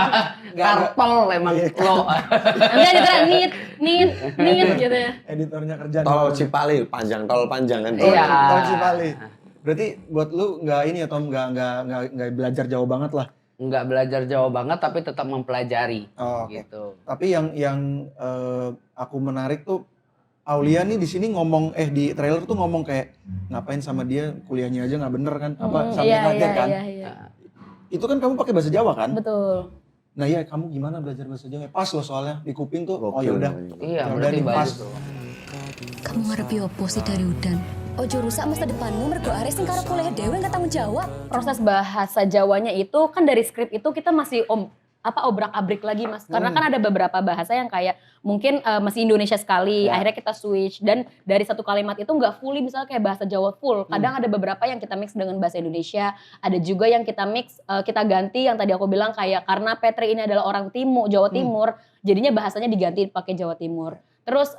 [SPEAKER 4] Nggak-
[SPEAKER 3] Kartol emang lo.
[SPEAKER 2] Nanti ada terang nit gitu ya.
[SPEAKER 4] Editornya kerja.
[SPEAKER 1] Tol
[SPEAKER 4] di-
[SPEAKER 1] Cipali, tol panjang kan.
[SPEAKER 3] Iya.
[SPEAKER 4] Tol Cipali. Berarti buat lu nggak ini ya Tom, nggak belajar Jawa banget lah.
[SPEAKER 3] Nggak belajar Jawa banget, tapi tetap mempelajari.
[SPEAKER 4] Oh, oke.
[SPEAKER 3] Gitu.
[SPEAKER 4] Tapi yang aku menarik tuh Aulia nih di sini ngomong di trailer tuh ngomong kayak ngapain sama dia kuliahnya aja nggak bener kan? Apa sampai
[SPEAKER 2] Iya
[SPEAKER 4] kaget kan?
[SPEAKER 2] iya.
[SPEAKER 4] Itu kan kamu pakai bahasa Jawa kan?
[SPEAKER 2] Betul.
[SPEAKER 4] Nah iya kamu gimana belajar bahasa Jawa? Pas loh soalnya di kuping tuh. Oh
[SPEAKER 1] Gokil
[SPEAKER 4] ya udah.
[SPEAKER 1] namanya.
[SPEAKER 3] Iya,
[SPEAKER 4] Ya udah
[SPEAKER 3] berarti
[SPEAKER 4] nih,
[SPEAKER 3] bagus
[SPEAKER 4] pas.
[SPEAKER 3] tuh.
[SPEAKER 5] Kamu ngarepi opo sih dari udan? Ojo rusak masa depanmu mergo arek sing karo kuliah dhewe nggak tanggung jawab.
[SPEAKER 2] Proses bahasa Jawanya itu kan dari skrip itu kita masih obrak-abrik lagi Mas. Karena kan ada beberapa bahasa yang kayak mungkin masih Indonesia sekali,
[SPEAKER 4] Ya.
[SPEAKER 2] akhirnya kita switch dan dari satu kalimat itu nggak fully misalnya kayak bahasa Jawa full. Kadang ada beberapa yang kita mix dengan bahasa Indonesia, ada juga yang kita mix kita ganti yang tadi aku bilang kayak karena Petri ini adalah orang Jawa Timur, jadinya bahasanya diganti pakai Jawa Timur. Terus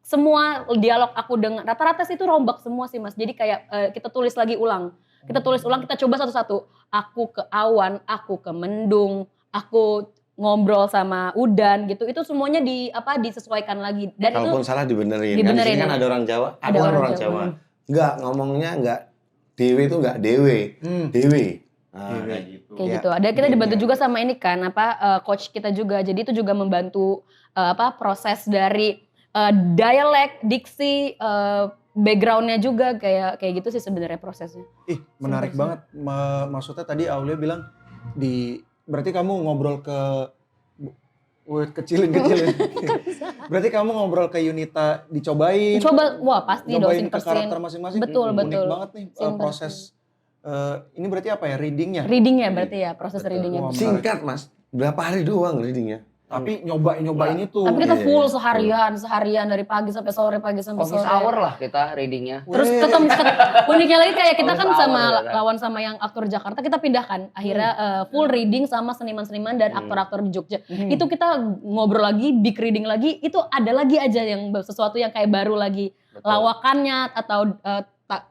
[SPEAKER 2] semua dialog aku dengan rata-rata sih itu rombak semua sih Mas. Jadi kayak kita tulis lagi ulang. Kita tulis ulang, kita coba satu-satu. Aku ke awan, aku ke mendung, aku ngobrol sama udan gitu. Itu semuanya disesuaikan lagi. Dan
[SPEAKER 1] Kalaupun
[SPEAKER 2] itu
[SPEAKER 1] salah dibenerin.
[SPEAKER 2] Dibenerin,
[SPEAKER 1] Kan di sini kan
[SPEAKER 2] ya.
[SPEAKER 1] ada orang Jawa,
[SPEAKER 2] Ada
[SPEAKER 1] aku kan
[SPEAKER 2] orang
[SPEAKER 1] orang
[SPEAKER 2] Jawa.
[SPEAKER 1] Jawa. Enggak, ngomongnya enggak dewe itu enggak dewe. Dewe. Nah,
[SPEAKER 4] Dewe.
[SPEAKER 1] kayak gitu.
[SPEAKER 2] kayak
[SPEAKER 4] Ya,
[SPEAKER 2] gitu. Ada kita
[SPEAKER 4] iya,
[SPEAKER 2] dibantu
[SPEAKER 4] iya.
[SPEAKER 2] juga sama ini kan coach kita juga. Jadi itu juga membantu proses dari dialek, diksi, backgroundnya juga kayak gitu sih sebenarnya prosesnya.
[SPEAKER 4] Ih menarik
[SPEAKER 2] Sampai
[SPEAKER 4] banget. Maksudnya tadi Aulia bilang berarti kamu ngobrol ke kecilin. Berarti kamu ngobrol ke Yunita dicobain.
[SPEAKER 2] Coba, wah pasti dong
[SPEAKER 4] Nyobain ke
[SPEAKER 2] 100%.
[SPEAKER 4] karakter masing-masing.
[SPEAKER 2] Betul,
[SPEAKER 4] Unik
[SPEAKER 2] betul.
[SPEAKER 4] banget nih
[SPEAKER 2] 100%.
[SPEAKER 4] proses. Ini berarti apa ya? Readingnya?
[SPEAKER 2] Readingnya berarti ya, proses
[SPEAKER 3] Betul.
[SPEAKER 2] readingnya.
[SPEAKER 4] Wah,
[SPEAKER 1] Singkat Mas, berapa hari doang readingnya.
[SPEAKER 4] Tapi nyobain itu.
[SPEAKER 2] Tapi kita
[SPEAKER 1] Iya,
[SPEAKER 2] full
[SPEAKER 1] iya.
[SPEAKER 2] seharian dari pagi sampai sore, pagi sampai
[SPEAKER 3] Office
[SPEAKER 2] sore.
[SPEAKER 3] hour lah kita readingnya.
[SPEAKER 2] Terus
[SPEAKER 4] Weh.
[SPEAKER 2] uniknya lagi kayak kita kan
[SPEAKER 3] Office
[SPEAKER 2] sama
[SPEAKER 3] hour, ya kan?
[SPEAKER 2] lawan sama yang aktor Jakarta kita pindahkan. Akhirnya full reading sama seniman-seniman dan aktor-aktor di Jogja. Itu kita ngobrol lagi, big reading lagi, itu ada lagi aja yang sesuatu yang kayak baru lagi.
[SPEAKER 3] Betul.
[SPEAKER 2] Lawakannya atau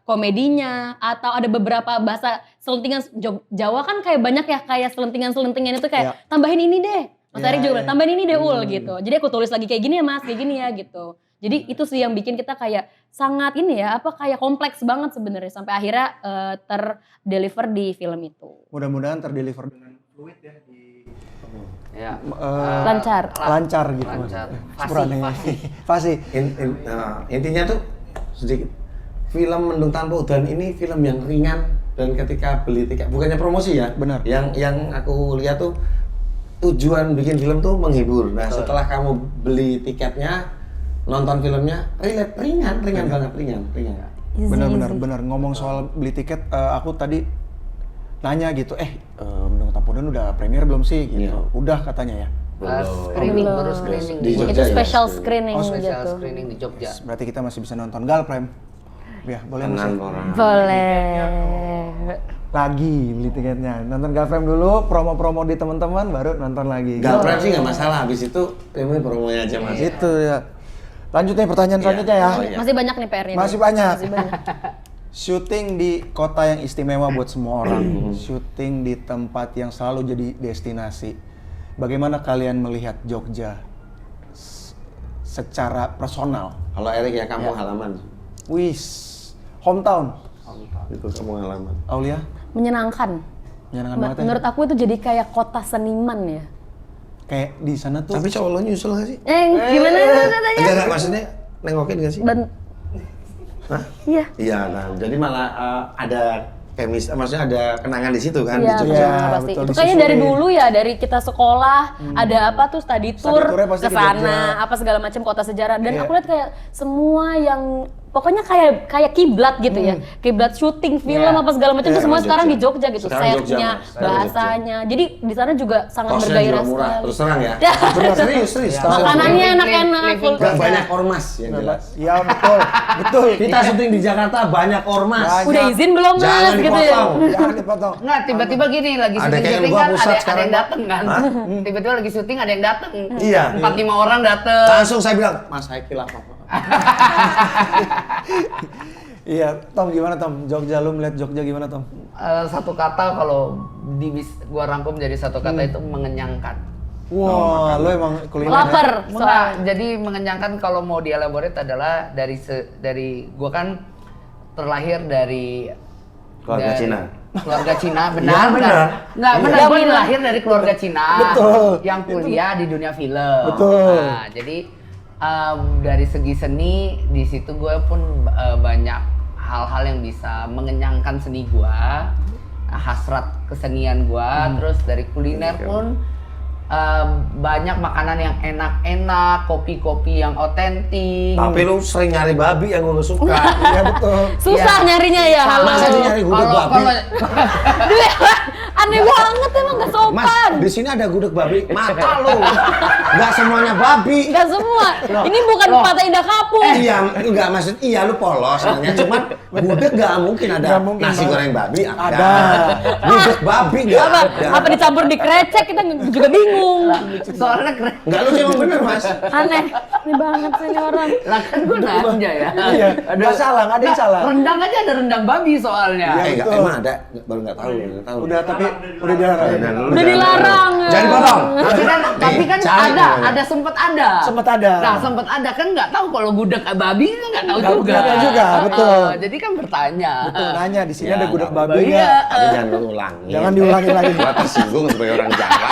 [SPEAKER 2] komedinya atau ada beberapa bahasa selentingan Jawa kan kayak banyak ya kayak selentingan-selentingan itu kayak tambahin ini deh. Mas
[SPEAKER 4] Ya,
[SPEAKER 2] Ari juga
[SPEAKER 4] ya.
[SPEAKER 2] tambahin ini deh Ul gitu. Jadi aku tulis lagi kayak gini ya Mas, kayak gini ya gitu. Jadi itu sih yang bikin kita kayak sangat ini ya, kayak kompleks banget sebenarnya sampai akhirnya terdeliver di film itu.
[SPEAKER 4] Mudah-mudahan terdeliver dengan fluid ya di
[SPEAKER 3] Ya.
[SPEAKER 2] Lancar.
[SPEAKER 4] lancar gitu.
[SPEAKER 3] Lancar.
[SPEAKER 4] Sepurane.
[SPEAKER 3] Fasih.
[SPEAKER 4] Fasih.
[SPEAKER 1] Intinya tuh sedikit. Film Mendung Tanpa Udan ini film yang ringan dan ketika beli tiket, bukannya promosi ya.
[SPEAKER 4] Benar.
[SPEAKER 1] Yang aku lihat tuh tujuan bikin film tuh menghibur. Nah,
[SPEAKER 3] Betul.
[SPEAKER 1] setelah kamu beli tiketnya, nonton filmnya, relate, ringan banget, ringan.
[SPEAKER 4] Benar. Ngomong soal beli tiket, aku tadi nanya gitu, Mendung Tanpa Udan udah premier belum sih? Gitu.
[SPEAKER 1] Iya.
[SPEAKER 4] Udah katanya ya.
[SPEAKER 3] Screening,
[SPEAKER 2] Belum.
[SPEAKER 3] baru screening
[SPEAKER 1] Di
[SPEAKER 2] Itu
[SPEAKER 1] Jogja ya?
[SPEAKER 2] special screening
[SPEAKER 4] Oh,
[SPEAKER 3] special
[SPEAKER 2] gitu.
[SPEAKER 3] screening di Jogja.
[SPEAKER 4] Berarti kita masih bisa nonton Galprem. Ya, boleh Mas.
[SPEAKER 1] Tenang
[SPEAKER 4] ya?
[SPEAKER 1] orang.
[SPEAKER 2] Boleh.
[SPEAKER 4] lagi beli tiketnya. Nonton Galframe dulu, promo-promo di teman-teman, baru nonton lagi.
[SPEAKER 1] Galframe sih nggak masalah, habis itu filmnya promonya aja mas.
[SPEAKER 4] Itu ya. Lanjut nih pertanyaan
[SPEAKER 1] Iya.
[SPEAKER 4] selanjutnya ya.
[SPEAKER 1] Oh, iya.
[SPEAKER 2] Masih banyak nih PR-nya.
[SPEAKER 4] Masih banyak.
[SPEAKER 2] Masih banyak.
[SPEAKER 4] Syuting di kota yang istimewa buat semua orang. Syuting di tempat yang selalu jadi destinasi. Bagaimana kalian melihat Jogja secara personal?
[SPEAKER 1] Kalau Erik ya kampung halaman.
[SPEAKER 4] Wis, hometown.
[SPEAKER 1] Itu kampung halaman.
[SPEAKER 4] Aulia,
[SPEAKER 2] Menyenangkan.
[SPEAKER 4] menyenangkan banget ya.
[SPEAKER 2] Menurut aku itu jadi kayak kota seniman ya.
[SPEAKER 4] Kayak di sana tuh.
[SPEAKER 1] Tapi cowok lo nyusul nggak sih?
[SPEAKER 2] Gimana tanya?
[SPEAKER 1] Enggak, maksudnya nengokin nggak sih? Hah?
[SPEAKER 2] Iya.
[SPEAKER 1] Iya, nah jadi malah ada maksudnya ada kenangan di situ kan, di
[SPEAKER 2] Iya,
[SPEAKER 1] Jogja.
[SPEAKER 4] Iya,
[SPEAKER 2] pasti.
[SPEAKER 4] betul,
[SPEAKER 2] Itu kayaknya dari
[SPEAKER 4] disusuri.
[SPEAKER 2] dulu ya, dari kita sekolah, ada apa tuh study tour
[SPEAKER 4] tournya pasti
[SPEAKER 2] ke
[SPEAKER 4] ke Jogja.
[SPEAKER 2] sana, apa segala macam kota sejarah. Dan
[SPEAKER 4] Iya.
[SPEAKER 2] aku lihat kayak semua yang pokoknya kayak kiblat gitu ya. Kiblat syuting film
[SPEAKER 3] Iya.
[SPEAKER 2] apa segala macam itu
[SPEAKER 1] Iya,
[SPEAKER 2] semua
[SPEAKER 1] Jogja.
[SPEAKER 2] sekarang di Jogja gitu.
[SPEAKER 1] Sekarang Jogja,
[SPEAKER 2] Setnya,
[SPEAKER 1] Mas. Sekarang
[SPEAKER 2] bahasanya. Jadi di sana juga sangat
[SPEAKER 1] Kosnya
[SPEAKER 2] bergairah
[SPEAKER 1] juga murah,
[SPEAKER 2] sekali.
[SPEAKER 1] terus terang ya.
[SPEAKER 2] Ya.
[SPEAKER 1] Bener, serius.
[SPEAKER 4] Iya.
[SPEAKER 2] Makanannya enak-enak.
[SPEAKER 3] Living
[SPEAKER 1] Gak banyak ormas yang jelas.
[SPEAKER 4] Iya betul, betul.
[SPEAKER 1] Kita syuting di Jakarta banyak ormas.
[SPEAKER 4] Banyak.
[SPEAKER 2] Udah izin belum mas
[SPEAKER 1] Jangan
[SPEAKER 2] gitu ya?
[SPEAKER 1] dipotong.
[SPEAKER 4] Jangan dipotong.
[SPEAKER 3] Nggak, tiba-tiba gini lagi
[SPEAKER 1] Ada kayak
[SPEAKER 3] syuting
[SPEAKER 1] gua
[SPEAKER 3] kan
[SPEAKER 1] pusat
[SPEAKER 3] ada
[SPEAKER 1] sekarang,
[SPEAKER 3] yang
[SPEAKER 1] Pak.
[SPEAKER 3] dateng kan. Tiba-tiba lagi syuting ada yang dateng.
[SPEAKER 1] Iya.
[SPEAKER 3] 4-5 orang dateng.
[SPEAKER 1] Langsung saya bilang, Mas Haikil apa?
[SPEAKER 4] Iya, Tom gimana Tom? Jogja, lu melihat Jogja gimana Tom?
[SPEAKER 3] Satu kata kalau gua rangkum jadi satu kata itu mengenyangkan.
[SPEAKER 4] Wah, lu emang kuliner.
[SPEAKER 2] Lapar.
[SPEAKER 3] Jadi mengenyangkan kalau mau dielaborate adalah dari gua kan terlahir dari
[SPEAKER 1] Keluarga Cina.
[SPEAKER 3] Keluarga Cina,
[SPEAKER 1] Ya,
[SPEAKER 3] benar?
[SPEAKER 1] benar.
[SPEAKER 3] Nggak,
[SPEAKER 1] Iya.
[SPEAKER 3] benar. Gue lahir dari keluarga Cina.
[SPEAKER 4] Betul.
[SPEAKER 3] Yang kuliah di dunia film.
[SPEAKER 4] Betul.
[SPEAKER 3] Nah, jadi dari segi seni di situ gue pun banyak hal-hal yang bisa mengenyangkan seni gue, hasrat kesenian gue. Terus dari kuliner pun banyak makanan yang enak-enak, kopi-kopi yang otentik.
[SPEAKER 1] Tapi lu sering nyari babi yang lu suka.
[SPEAKER 4] Iya betul.
[SPEAKER 2] Susah nyarinya ya, halo.
[SPEAKER 1] Masa dia nyari gudeg babi?
[SPEAKER 2] Aneh banget emang gak
[SPEAKER 1] Mas,
[SPEAKER 2] sopan.
[SPEAKER 1] di sini ada gudeg babi. Mata lu. Enggak semuanya babi.
[SPEAKER 2] Gak semua. Ini bukan Pantai Indah Kapuk.
[SPEAKER 1] Iya, enggak maksud iya lu polos nanya, cuman gudeg enggak mungkin ada
[SPEAKER 4] Nggak mungkin,
[SPEAKER 1] nasi
[SPEAKER 4] Bang.
[SPEAKER 1] goreng babi
[SPEAKER 4] Ada.
[SPEAKER 1] Gudeg babi enggak
[SPEAKER 2] Apa,
[SPEAKER 1] ada.
[SPEAKER 2] apa dicampur di krecek kita juga bingung.
[SPEAKER 3] Soalnya keren.
[SPEAKER 1] Enggak lu emang bener, Mas.
[SPEAKER 2] Aneh. Ini banget sih ini orang.
[SPEAKER 3] Lah kan gue nanya ya.
[SPEAKER 4] Iya, nggak salah, nggak ada yang salah.
[SPEAKER 3] Rendang aja ada rendang babi soalnya.
[SPEAKER 4] Iya,
[SPEAKER 1] Enggak,
[SPEAKER 4] betul.
[SPEAKER 1] emang ada, baru enggak tahu, enggak tahu.
[SPEAKER 4] Udah tapi udah dilarang.
[SPEAKER 2] Udah dilarang.
[SPEAKER 1] Jangan dipotong.
[SPEAKER 3] Tapi kan
[SPEAKER 1] Cari
[SPEAKER 3] ada
[SPEAKER 1] namanya.
[SPEAKER 3] sempet ada.
[SPEAKER 4] Sempet ada.
[SPEAKER 3] Nah, sempet ada kan nggak tahu kalau gudeg babi kan nggak tahu
[SPEAKER 4] Nggak-
[SPEAKER 3] juga.
[SPEAKER 4] nggak tahu juga, betul.
[SPEAKER 3] Jadi kan bertanya.
[SPEAKER 4] Betul, nanya di sini
[SPEAKER 1] Ya,
[SPEAKER 4] ada gudeg
[SPEAKER 1] nggak
[SPEAKER 4] babi
[SPEAKER 3] apa-apa.
[SPEAKER 4] nggak?
[SPEAKER 1] Tapi jangan lu ulangin.
[SPEAKER 4] Jangan diulangi lagi.
[SPEAKER 1] Gua tersinggung sebagai orang Jawa.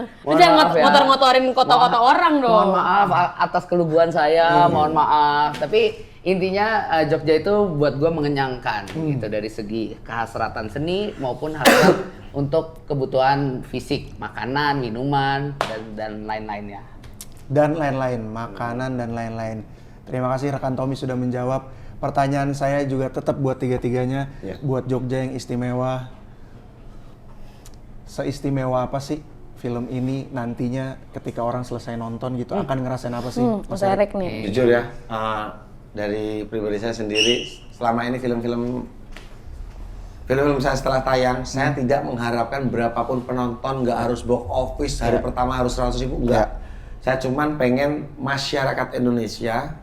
[SPEAKER 2] Lu jangan
[SPEAKER 3] maaf ya.
[SPEAKER 2] ngotor-ngotorin kota-kota orang dong.
[SPEAKER 3] Mohon maaf atas keluguan saya, mohon maaf. Tapi intinya Jogja itu buat gue mengenyangkan gitu dari segi kehasratan seni maupun hasrat untuk kebutuhan fisik, makanan, minuman dan lain-lainnya.
[SPEAKER 4] Dan lain-lain, makanan dan lain-lain. Terima kasih rekan Tommy sudah menjawab. Pertanyaan saya juga tetap buat tiga-tiganya,
[SPEAKER 1] Ya.
[SPEAKER 4] buat Jogja yang istimewa. Seistimewa apa sih film ini nantinya ketika orang selesai nonton gitu akan ngerasain apa sih?
[SPEAKER 2] Mas Erik nih.
[SPEAKER 1] Jujur ya, dari pribadi saya sendiri, selama ini film-film saya setelah tayang, saya tidak mengharapkan berapapun penonton, nggak harus box office hari pertama harus 100.000, enggak. Saya cuman pengen masyarakat Indonesia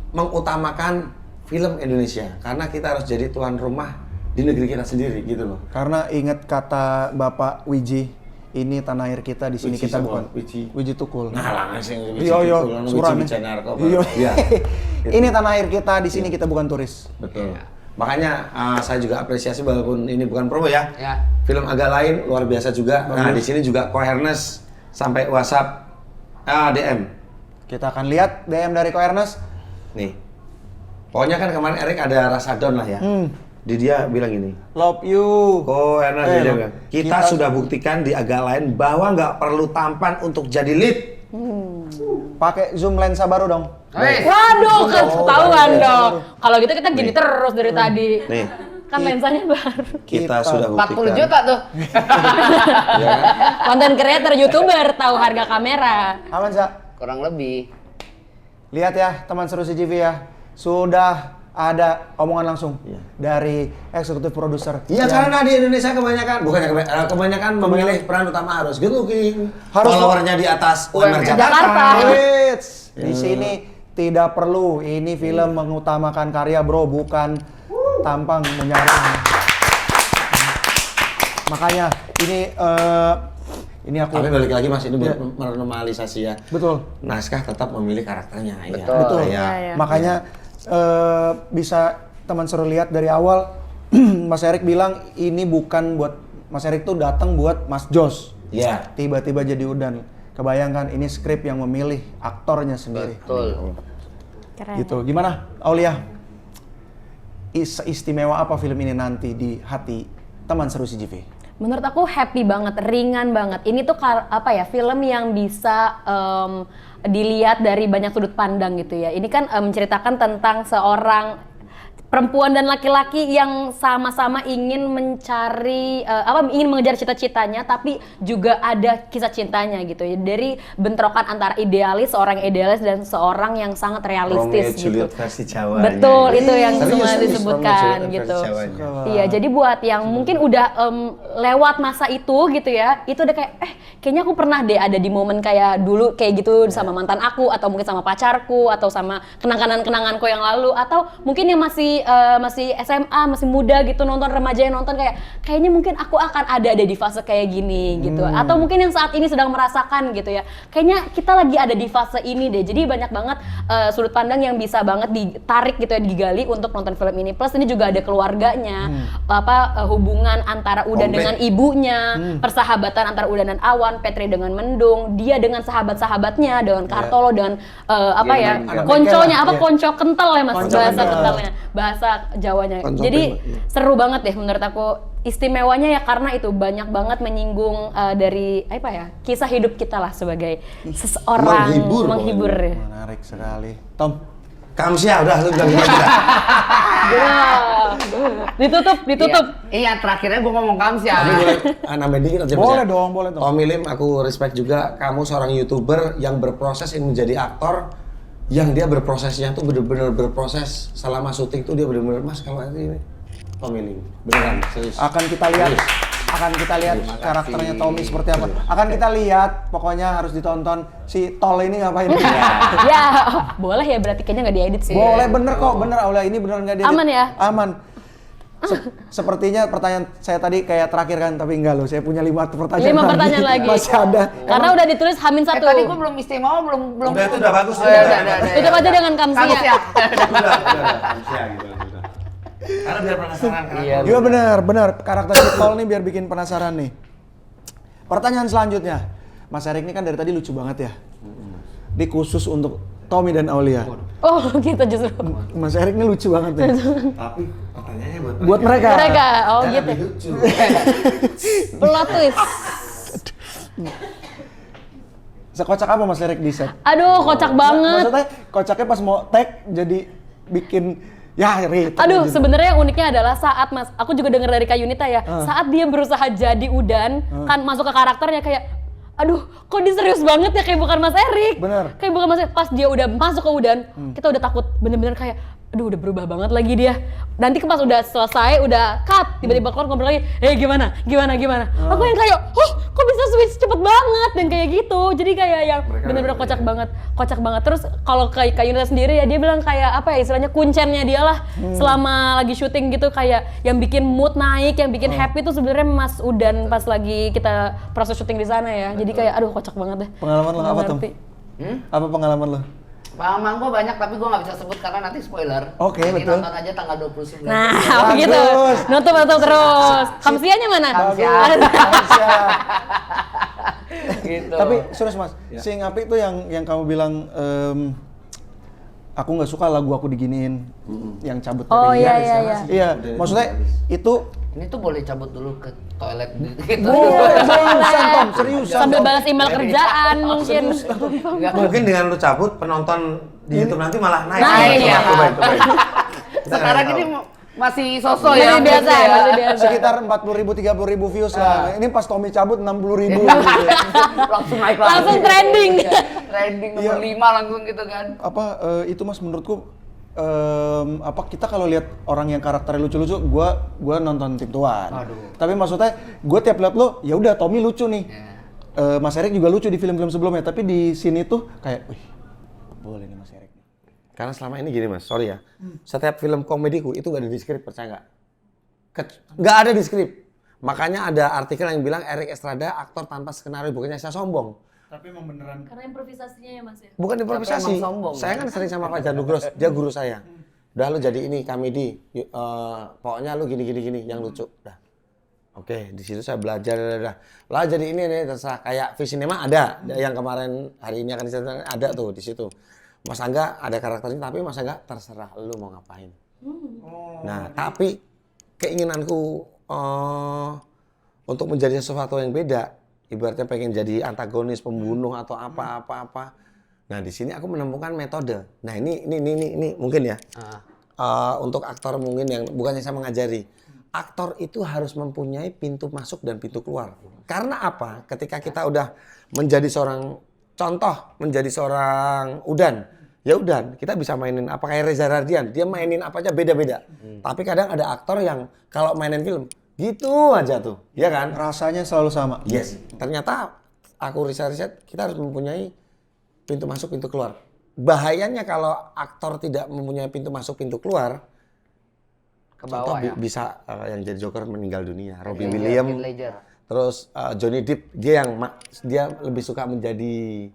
[SPEAKER 1] mengutamakan film Indonesia, karena kita harus jadi tuan rumah di negeri kita sendiri gitu loh.
[SPEAKER 4] Karena ingat kata Bapak Wiji, ini tanah air kita, di sini
[SPEAKER 1] Wiji
[SPEAKER 4] kita
[SPEAKER 1] siapa?
[SPEAKER 4] bukan
[SPEAKER 1] Wiji.
[SPEAKER 4] Tukul.
[SPEAKER 1] Nah, lah sih
[SPEAKER 4] Iya, suran. Iya.
[SPEAKER 1] Iya.
[SPEAKER 4] Ini tanah air kita, di sini kita bukan turis.
[SPEAKER 1] Betul. Makanya saya juga apresiasi walaupun ini bukan promo ya.
[SPEAKER 3] Ya.
[SPEAKER 1] Film agak lain luar biasa juga. Nah, di sini juga Kohernes sampai WhatsApp DM.
[SPEAKER 4] Kita akan lihat DM dari Koernes.
[SPEAKER 1] Nih. Pokoknya kan kemarin Erik ada rasa down lah ya. Di dia bilang gini,
[SPEAKER 4] Love you.
[SPEAKER 1] Kohernes dia bilang, kita
[SPEAKER 4] kita-
[SPEAKER 1] sudah buktikan di agak lain bahwa nggak perlu tampan untuk jadi lead.
[SPEAKER 4] Pakai zoom lensa baru dong.
[SPEAKER 2] Waduh, ketahuan dong. Kalau gitu kita gini terus dari tadi.
[SPEAKER 1] Nih,
[SPEAKER 2] Kan lensanya baru.
[SPEAKER 1] kita sudah buktikan.
[SPEAKER 3] 40 juta tuh.
[SPEAKER 1] Ya kan?
[SPEAKER 2] Konten creator, YouTuber tahu harga kamera.
[SPEAKER 4] Aman, Sa?
[SPEAKER 3] Kurang lebih.
[SPEAKER 4] Lihat ya, teman seru CGV ya. Sudah ada omongan langsung dari eksekutif produser.
[SPEAKER 1] Iya, karena di Indonesia kebanyakan memilih peran utama harus good looking,
[SPEAKER 4] Harus
[SPEAKER 1] followernya di atas UMR Jakarta.
[SPEAKER 2] Jakarta.
[SPEAKER 4] Wits, di sini tidak perlu. Ini film mengutamakan karya bro, bukan tampang menyaring. Makanya ini aku.
[SPEAKER 1] Tapi balik lagi Mas, ini normalisasi ya.
[SPEAKER 4] Betul.
[SPEAKER 1] Naskah tetap memilih karakternya.
[SPEAKER 3] Betul.
[SPEAKER 1] Ya.
[SPEAKER 4] Makanya bisa teman seru lihat dari awal Mas Erik bilang ini bukan buat Mas Erik tuh datang buat Mas Jos.
[SPEAKER 1] Iya.
[SPEAKER 4] Tiba-tiba jadi Udan. Kebayangkan ini skrip yang memilih aktornya sendiri.
[SPEAKER 3] Betul.
[SPEAKER 2] Keren.
[SPEAKER 4] Gitu. Gimana Aulia? Istimewa apa film ini nanti di hati teman seru CGV?
[SPEAKER 2] Menurut aku happy banget, ringan banget. Ini tuh film yang bisa dilihat dari banyak sudut pandang gitu ya. Ini kan menceritakan tentang seorang perempuan dan laki-laki yang sama-sama ingin mencari ingin mengejar cita-citanya, tapi juga ada kisah cintanya gitu ya. Dari bentrokan antara seorang idealis dan seorang yang sangat realistis gitu.
[SPEAKER 1] Juliet versi Jawa.
[SPEAKER 2] Betul, itu yang
[SPEAKER 1] Serius,
[SPEAKER 2] semua
[SPEAKER 1] serius,
[SPEAKER 2] disebutkan
[SPEAKER 1] Romeo Juliet
[SPEAKER 2] gitu.
[SPEAKER 1] versi Jawanya.
[SPEAKER 2] Iya, jadi buat yang mungkin udah lewat masa itu gitu ya, itu udah kayak kayaknya aku pernah deh ada di momen kayak dulu kayak gitu sama mantan aku, atau mungkin sama pacarku, atau sama kenangan-kenanganku yang lalu, atau mungkin yang masih SMA, masih muda gitu, nonton remaja yang nonton kayaknya mungkin aku akan ada di fase kayak gini gitu, atau mungkin yang saat ini sedang merasakan gitu ya, kayaknya kita lagi ada di fase ini deh. Jadi banyak banget sudut pandang yang bisa banget ditarik gitu ya, digali untuk nonton film ini. Plus ini juga ada keluarganya, hubungan antara Udan dengan ibunya, persahabatan antara Udan dan Awan, Petri dengan Mendung, dia dengan sahabat-sahabatnya, dengan Kartolo, dengan konconya, konco kental ya Mas, bahasa kentalnya, bahasa Jawanya. Jadi seru banget deh menurut aku. Istimewanya ya karena itu banyak banget menyinggung dari kisah hidup kita lah sebagai seseorang menghibur.
[SPEAKER 4] Menarik sekali. Tom,
[SPEAKER 1] Kamsia udah lu bilang gitu.
[SPEAKER 2] Ditutup.
[SPEAKER 3] Iya, terakhirnya gue ngomong Kamsia.
[SPEAKER 1] Tapi boleh nambahin dikit aja.
[SPEAKER 4] boleh dong.
[SPEAKER 1] Om Ilim, aku respect juga kamu seorang YouTuber yang berproses ingin menjadi aktor, yang dia berprosesnya tuh bener-bener berproses selama syuting tuh dia bener-bener Mas kalau ini Om Ilim beneran serius.
[SPEAKER 4] Akan kita lihat karakternya Tommy seperti apa. Akan kita lihat, pokoknya harus ditonton si Tol ini ngapain.
[SPEAKER 2] Ya, boleh ya, berarti kayaknya nggak diedit sih.
[SPEAKER 4] Boleh, bener kok, bener Aulia, ini beneran nggak diedit.
[SPEAKER 2] Aman ya?
[SPEAKER 4] Aman. Sepertinya pertanyaan saya tadi kayak terakhir kan, tapi enggak loh, saya punya 5 pertanyaan
[SPEAKER 2] 5 pertanyaan lagi.
[SPEAKER 4] Masih ada.
[SPEAKER 2] Karena udah ditulis H-1.
[SPEAKER 3] Tadi gue belum istimewa, belum.
[SPEAKER 1] Udah itu udah bagus.
[SPEAKER 2] Tutup aja dengan Kamsia.
[SPEAKER 1] Udah. Kamsia gitu. Karena biar penasaran kan.
[SPEAKER 4] Iya benar. Karakter si Tol nih biar bikin penasaran nih. Pertanyaan selanjutnya. Mas Erik ini kan dari tadi lucu banget ya. Ini khusus untuk Tommy dan Aulia.
[SPEAKER 2] Oh gitu justru.
[SPEAKER 4] Mas Erik ini lucu banget nih.
[SPEAKER 1] Tapi pertanyaannya
[SPEAKER 4] Buat mereka.
[SPEAKER 2] Oh
[SPEAKER 1] Jangan
[SPEAKER 2] gitu.
[SPEAKER 1] lebih lucu.
[SPEAKER 2] Plot twist.
[SPEAKER 4] Sekocak apa Mas Erik di set?
[SPEAKER 2] Aduh, kocak banget.
[SPEAKER 4] Maksudnya kocaknya pas mau tag jadi bikin
[SPEAKER 2] Aduh, sebenarnya yang uniknya adalah saat aku juga dengar dari Kak Yunita ya, saat dia berusaha jadi Udan, kan masuk ke karakternya kayak, aduh, kok dia serius banget ya, kayak bukan Mas Erik.
[SPEAKER 4] Bener.
[SPEAKER 2] Kayak bukan Mas Erik. Pas dia udah masuk ke Udan, kita udah takut, bener-bener kayak, aduh udah berubah banget lagi dia. Nanti pas udah selesai, udah cut, tiba-tiba keluar ngobrol lagi, gimana? Aku yang kayak, kok bisa switch cepet banget, dan kayak gitu. Jadi kayak yang bener-bener kocak banget. Terus kalau kayak Kak Yunita sendiri ya, dia bilang kayak istilahnya kuncennya dia lah selama lagi syuting gitu, kayak yang bikin mood naik, yang bikin happy tuh sebenarnya Mas Udan pas lagi kita proses syuting di sana ya. Jadi kayak aduh kocak banget deh.
[SPEAKER 4] Pengalaman lo apa Tom? Apa pengalaman lo?
[SPEAKER 3] Pengalaman gue banyak tapi gue nggak bisa sebut karena nanti spoiler.
[SPEAKER 4] Oke,
[SPEAKER 3] Jadi
[SPEAKER 4] betul.
[SPEAKER 3] nonton aja tanggal 29.
[SPEAKER 2] Nah, begitu. Nutup terus. Kamsianya mana?
[SPEAKER 3] Kamsia. Gitu.
[SPEAKER 4] Tapi serius Mas, si Ngapi itu yang kamu bilang aku nggak suka lagu aku diginiin, yang cabut dari
[SPEAKER 2] iya.
[SPEAKER 4] Iya, maksudnya itu
[SPEAKER 3] Ini tuh boleh cabut dulu ke toilet gitu.
[SPEAKER 4] seriusan Tom, seriusan.
[SPEAKER 2] Sambil
[SPEAKER 4] Tom.
[SPEAKER 2] balas email kerjaan mungkin.
[SPEAKER 1] Mungkin dengan lu cabut penonton di YouTube nanti malah naik.
[SPEAKER 2] Naik,
[SPEAKER 3] iya.
[SPEAKER 1] Baik.
[SPEAKER 3] Sekarang ini masih sosok
[SPEAKER 2] Masih
[SPEAKER 3] ya.
[SPEAKER 2] biasa ya, masih biasa.
[SPEAKER 4] Sekitar 40.000, 30.000 views lah. Ini pas Tommy cabut 60.000.
[SPEAKER 3] Langsung naik
[SPEAKER 2] Langsung trending.
[SPEAKER 3] Trending
[SPEAKER 4] Iya.
[SPEAKER 3] nomor 5 langsung gitu kan.
[SPEAKER 4] Itu Mas menurutku apa kita kalau lihat orang yang karakternya lucu-lucu, gua nonton Tim Tuan. Tapi maksudnya gue tiap lihat lo, ya udah Tommy lucu nih. Mas Erik juga lucu di film-film sebelumnya, tapi di sini tuh kayak, wih, boleh nih Mas Erik.
[SPEAKER 1] Karena selama ini gini Mas, sorry ya. Setiap film komediku itu gak ada di skrip, percaya nggak? Nggak ada di skrip. Makanya ada artikel yang bilang Erik Estrada aktor tanpa skenario, bukannya saya sombong.
[SPEAKER 4] Tapi emang beneran.
[SPEAKER 2] Karena improvisasinya ya Mas ya.
[SPEAKER 1] Bukan improvisasi.
[SPEAKER 3] emang sombong,
[SPEAKER 1] Saya kan sering sama Pak Janugros, dia guru saya. Udah lu jadi ini komedi, pokoknya lu gini yang lucu. Udah. Oke, di situ saya belajar. Lah jadi ini nih terserah, kayak Visinema ada yang kemarin hari ini akan diceritakan, ada tuh di situ. Mas Angga ada karakternya, tapi Mas Angga terserah lu mau ngapain. Nah, tapi keinginanku untuk menjadi sesuatu yang beda, ibaratnya pengen jadi antagonis, pembunuh atau apa. Nah, di sini aku menemukan metode. Nah, ini mungkin ya. Untuk aktor mungkin yang bukannya saya mengajari. Aktor itu harus mempunyai pintu masuk dan pintu keluar. Karena apa? Ketika kita udah menjadi seorang contoh, menjadi seorang Udan, ya Udan, kita bisa mainin apa kayak Reza Radian, dia mainin apa aja beda-beda. Tapi kadang ada aktor yang kalau mainin film gitu aja tuh, ya kan?
[SPEAKER 4] Rasanya selalu sama.
[SPEAKER 1] Yes. Ternyata aku riset kita harus mempunyai pintu masuk, pintu keluar. Bahayanya kalau aktor tidak mempunyai pintu masuk, pintu keluar,
[SPEAKER 3] Ke bawah ya.
[SPEAKER 1] bisa yang jadi Joker meninggal dunia. Robin
[SPEAKER 3] Heath
[SPEAKER 1] Williams,
[SPEAKER 3] Ledger.
[SPEAKER 1] terus Johnny Depp dia lebih suka menjadi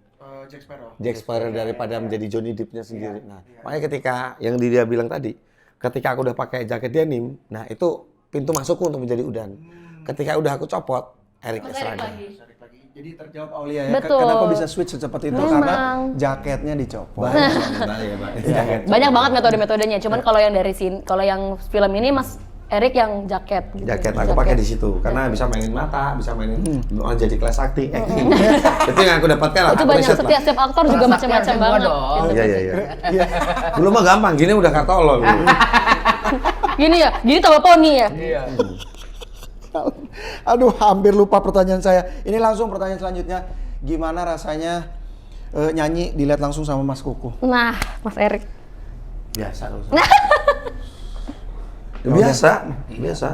[SPEAKER 1] Jack Sparrow daripada menjadi Johnny Depp-nya sendiri. Nah, makanya ketika yang dia bilang tadi, ketika aku udah pakai jaket denim, nah itu pintu masukku untuk menjadi Udan. Ketika udah aku copot, Erik Estrada.
[SPEAKER 4] Jadi terjawab Aulia ya.
[SPEAKER 2] Betul.
[SPEAKER 4] Kenapa bisa switch secepat itu?
[SPEAKER 2] Memang.
[SPEAKER 4] Karena jaketnya dicopot.
[SPEAKER 2] Banyak banget metode-metodenya. Cuman kalau yang dari sini, kalau yang film ini Mas Erik yang jaket. Gitu.
[SPEAKER 1] Jaket aku pakai di situ karena bisa mainin mata, bisa mainin jadi kelas akting. Itu yang aku dapatkan lah.
[SPEAKER 2] Itu
[SPEAKER 1] aku
[SPEAKER 2] banyak,
[SPEAKER 1] riset lah.
[SPEAKER 2] setiap aktor juga
[SPEAKER 3] Kelas
[SPEAKER 2] macam-macam
[SPEAKER 3] akting
[SPEAKER 2] banget.
[SPEAKER 3] gua dong.
[SPEAKER 1] Iya. Belum mah gampang, gini udah katolol.
[SPEAKER 2] Gini ya, gini tambah poni ya.
[SPEAKER 3] Iya.
[SPEAKER 4] Aduh, hampir lupa pertanyaan saya. Ini langsung pertanyaan selanjutnya. Gimana rasanya nyanyi dilihat langsung sama Mas Kuku?
[SPEAKER 2] Nah, Mas Erik.
[SPEAKER 1] Biasa loh. Biasa.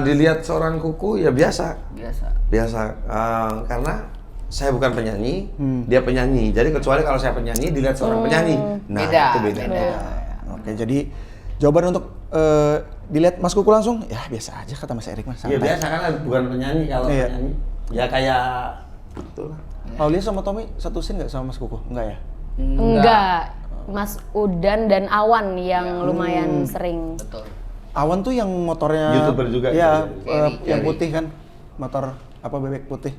[SPEAKER 1] Dilihat seorang Kuku ya biasa. Karena saya bukan penyanyi, dia penyanyi. Jadi kecuali kalau saya penyanyi dilihat seorang penyanyi, nah
[SPEAKER 3] Beda,
[SPEAKER 1] itu beda.
[SPEAKER 4] Oke, jadi jawaban untuk dilihat Mas Kuku langsung, ya biasa aja kata Mas Erik Mas.
[SPEAKER 1] Iya biasa karena bukan penyanyi, kalau
[SPEAKER 4] Iya.
[SPEAKER 1] penyanyi ya kayak itulah.
[SPEAKER 4] Aulia sama Tommy satu scene nggak sama Mas Kuku? Enggak ya?
[SPEAKER 2] Enggak. Mas Udan dan Awan yang lumayan sering.
[SPEAKER 3] Betul.
[SPEAKER 4] Awan tuh yang motornya
[SPEAKER 1] YouTuber juga.
[SPEAKER 4] Iya,
[SPEAKER 3] Jerry.
[SPEAKER 4] yang putih kan. Motor apa bebek putih.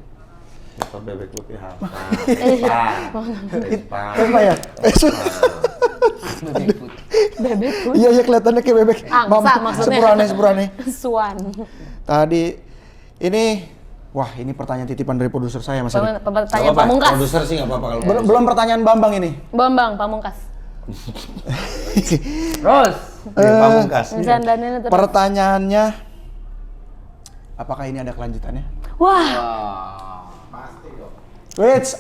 [SPEAKER 1] Motor bebek putih apa?
[SPEAKER 4] Apa ya?
[SPEAKER 2] Bebek pun.
[SPEAKER 4] Iya kelihatannya kayak bebek.
[SPEAKER 2] Angsa maksudnya.
[SPEAKER 4] Sepurane.
[SPEAKER 2] Swan.
[SPEAKER 4] Tadi ini wah, ini pertanyaan titipan dari produser saya Mas Erik.
[SPEAKER 2] Pertanyaan Pamungkas.
[SPEAKER 1] Produser sih nggak apa-apa kalau
[SPEAKER 4] Belum pertanyaan Bambang ini.
[SPEAKER 2] Bambang Pamungkas.
[SPEAKER 3] Terus.
[SPEAKER 1] Pamungkas.
[SPEAKER 2] Bercandanya terus.
[SPEAKER 4] Pertanyaannya, apakah ini ada kelanjutannya?
[SPEAKER 2] Wah,
[SPEAKER 4] Wait,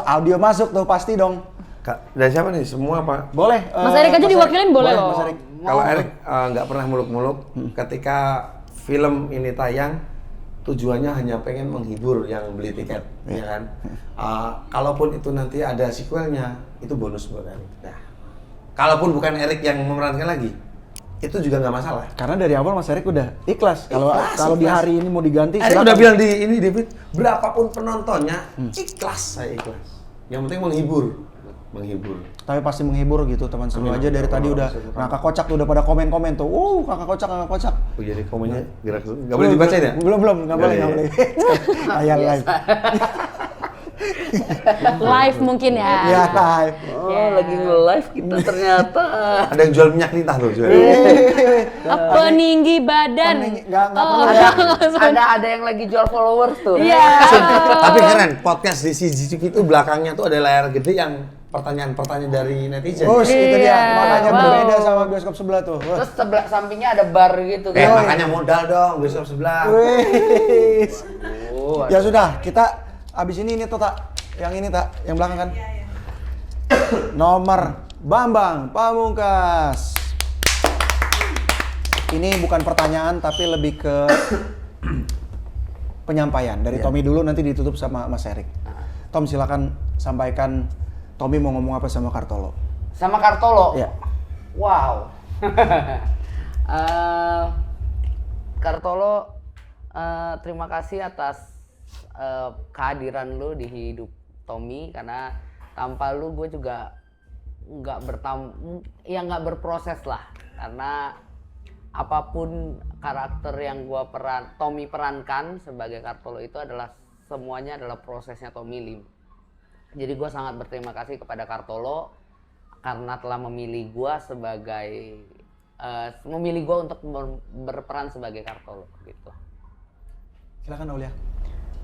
[SPEAKER 4] audio masuk tuh pasti dong.
[SPEAKER 1] Dari siapa nih? Semua Pak?
[SPEAKER 4] Boleh.
[SPEAKER 2] Mas Erik aja
[SPEAKER 4] Mas
[SPEAKER 2] diwakilin boleh loh.
[SPEAKER 4] Mas Erik.
[SPEAKER 1] Kalau Erik nggak pernah muluk-muluk. Ketika film ini tayang, tujuannya hanya pengen menghibur yang beli tiket, ya kan? Kalaupun itu nanti ada sequelnya, itu bonus buat Erik. Nah, kalaupun bukan Erik yang memerankan lagi, itu juga nggak masalah.
[SPEAKER 4] Karena dari awal Mas Erik udah ikhlas. Kalau di hari ini mau diganti,
[SPEAKER 1] Erik
[SPEAKER 4] silakan.
[SPEAKER 1] udah bilang di ini David, berapapun penontonnya, ikhlas saya ikhlas. Yang penting menghibur.
[SPEAKER 4] Tapi pasti menghibur gitu teman semua aja dari tadi udah ngakak kocak tuh udah pada komen-komen tuh. Kakak kocak.
[SPEAKER 1] Oh, jadi komennya gerak nggak boleh dibacain ya?
[SPEAKER 4] Belum, nggak boleh. Ayah live.
[SPEAKER 2] live mungkin ya.
[SPEAKER 4] Ya live.
[SPEAKER 3] Oh, lagi nge-live kita ternyata.
[SPEAKER 1] Ada yang jual minyak nitah tuh.
[SPEAKER 2] Peninggi badan.
[SPEAKER 4] Nggak perlu
[SPEAKER 3] Ada yang lagi jual followers tuh.
[SPEAKER 2] Iya.
[SPEAKER 1] Tapi keren, podcast di CGTV itu belakangnya tuh ada layar gede yang pertanyaan-pertanyaan dari netizen.
[SPEAKER 4] Oh, itu dia.
[SPEAKER 2] Iya,
[SPEAKER 4] Makanya
[SPEAKER 2] wow.
[SPEAKER 4] berbeda sama bioskop sebelah tuh. Wah.
[SPEAKER 3] Terus sebelah sampingnya ada bar gitu
[SPEAKER 1] Makanya modal dong, besok sebelah.
[SPEAKER 4] Wis.
[SPEAKER 3] Oh,
[SPEAKER 4] Ya sudah, kita abis ini tuh tak, yang ini tak, yang belakang kan. Nomor Bambang Pamungkas. Ini bukan pertanyaan tapi lebih ke penyampaian dari Tommy dulu, nanti ditutup sama Mas Erik. Tom, silakan sampaikan Tommy mau ngomong apa sama Kartolo.
[SPEAKER 3] Sama Kartolo?
[SPEAKER 4] Iya.
[SPEAKER 3] Wow. Kartolo, terima kasih atas kehadiran lu di hidup Tommy, karena tanpa lu gue juga nggak berproses lah, karena apapun karakter yang Tommy perankan sebagai Kartolo itu adalah semuanya adalah prosesnya Tommy Lim. Jadi gue sangat berterima kasih kepada Kartolo karena telah memilih gue untuk berperan sebagai Kartolo gitu.
[SPEAKER 4] Silakan Aulia.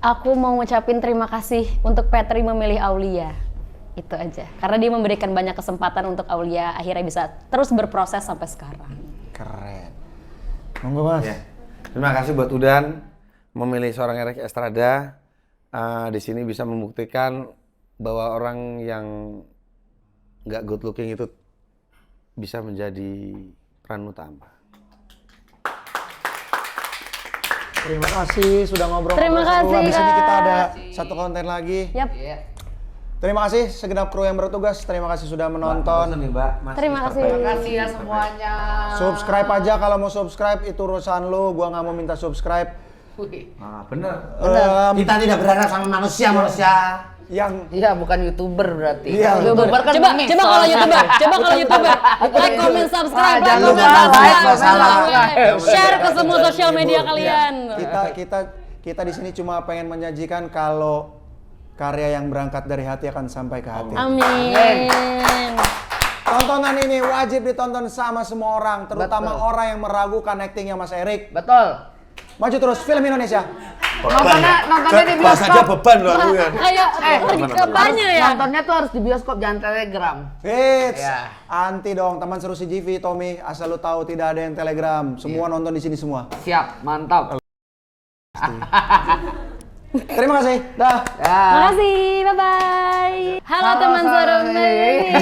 [SPEAKER 2] Aku mau ngucapin terima kasih untuk Petri memilih Aulia. Itu aja. Karena dia memberikan banyak kesempatan untuk Aulia akhirnya bisa terus berproses sampai sekarang.
[SPEAKER 4] Keren. Monggo Mas.
[SPEAKER 1] Ya. Terima kasih buat Udan memilih seorang Erik Estrada. Di sini bisa membuktikan bahwa orang yang nggak good looking itu bisa menjadi peran utama.
[SPEAKER 4] Terima kasih sudah ngobrol.
[SPEAKER 2] Terima kasih,
[SPEAKER 4] Di sini kita ada
[SPEAKER 2] Kak.
[SPEAKER 4] satu konten lagi.
[SPEAKER 2] Yap.
[SPEAKER 4] Terima kasih segenap kru yang bertugas. Terima kasih sudah menonton.
[SPEAKER 2] Terima kasih.
[SPEAKER 3] Terima kasih ya semuanya.
[SPEAKER 4] Subscribe aja kalau mau subscribe, itu urusan lu. Gua nggak mau minta subscribe.
[SPEAKER 1] Bener.
[SPEAKER 4] Kita
[SPEAKER 1] tidak berharap sama manusia.
[SPEAKER 4] yang
[SPEAKER 3] Iya, bukan YouTuber berarti.
[SPEAKER 4] Iya.
[SPEAKER 3] YouTuber kan
[SPEAKER 2] Coba
[SPEAKER 3] gini,
[SPEAKER 2] kalau
[SPEAKER 3] soalnya.
[SPEAKER 2] YouTuber, like, comment, subscribe,
[SPEAKER 3] Jangan lupa like,
[SPEAKER 2] share ke semua sosial media kalian.
[SPEAKER 4] kita di sini cuma pengen menyajikan kalau karya yang berangkat dari hati akan sampai ke hati.
[SPEAKER 2] Amin.
[SPEAKER 4] Tontonan ini wajib ditonton sama semua orang, terutama orang yang meragukan aktingnya Mas Erik.
[SPEAKER 3] Betul.
[SPEAKER 4] Maju terus film Indonesia.
[SPEAKER 3] Nontonnya di
[SPEAKER 1] Bahasanya
[SPEAKER 3] bioskop.
[SPEAKER 1] beban loh aku ya.
[SPEAKER 2] Kayak pergi ke apanya ya?
[SPEAKER 3] Nontonnya tuh harus di bioskop, jangan Telegram.
[SPEAKER 4] Hits,
[SPEAKER 3] Ya.
[SPEAKER 4] anti dong teman seru CGV Tommy, asal lu tahu tidak ada yang Telegram, semua nonton di sini semua.
[SPEAKER 3] Siap, mantap.
[SPEAKER 4] Terima kasih, dah.
[SPEAKER 3] Ya.
[SPEAKER 2] Makasih, bye-bye. Halo teman seru CGV.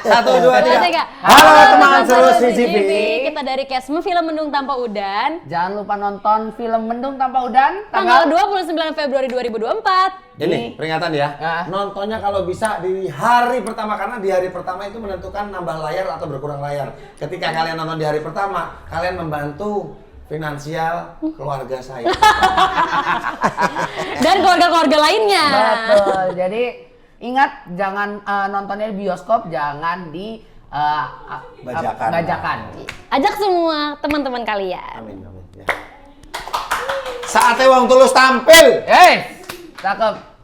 [SPEAKER 1] 1, 2, 3.
[SPEAKER 2] Halo
[SPEAKER 1] teman seru CGV.
[SPEAKER 2] Kita dari Kesme Film Mendung Tanpa Udan.
[SPEAKER 3] Jangan lupa nonton film Mendung Tanpa Udan
[SPEAKER 2] Tanggal 29 Februari 2024.
[SPEAKER 1] Ini peringatan ya.
[SPEAKER 3] Ya.
[SPEAKER 1] Nontonnya kalau bisa di hari pertama, karena di hari pertama itu menentukan nambah layar atau berkurang layar. Ketika kalian nonton di hari pertama, kalian membantu finansial keluarga saya.
[SPEAKER 2] Dan keluarga-keluarga lainnya.
[SPEAKER 3] Betul. Jadi ingat, jangan nontonnya di bioskop, jangan di bajakan.
[SPEAKER 2] Ajak semua teman-teman kalian.
[SPEAKER 1] Amin. Ya. Saatnya Wong Tulus tampil.
[SPEAKER 3] Cakep.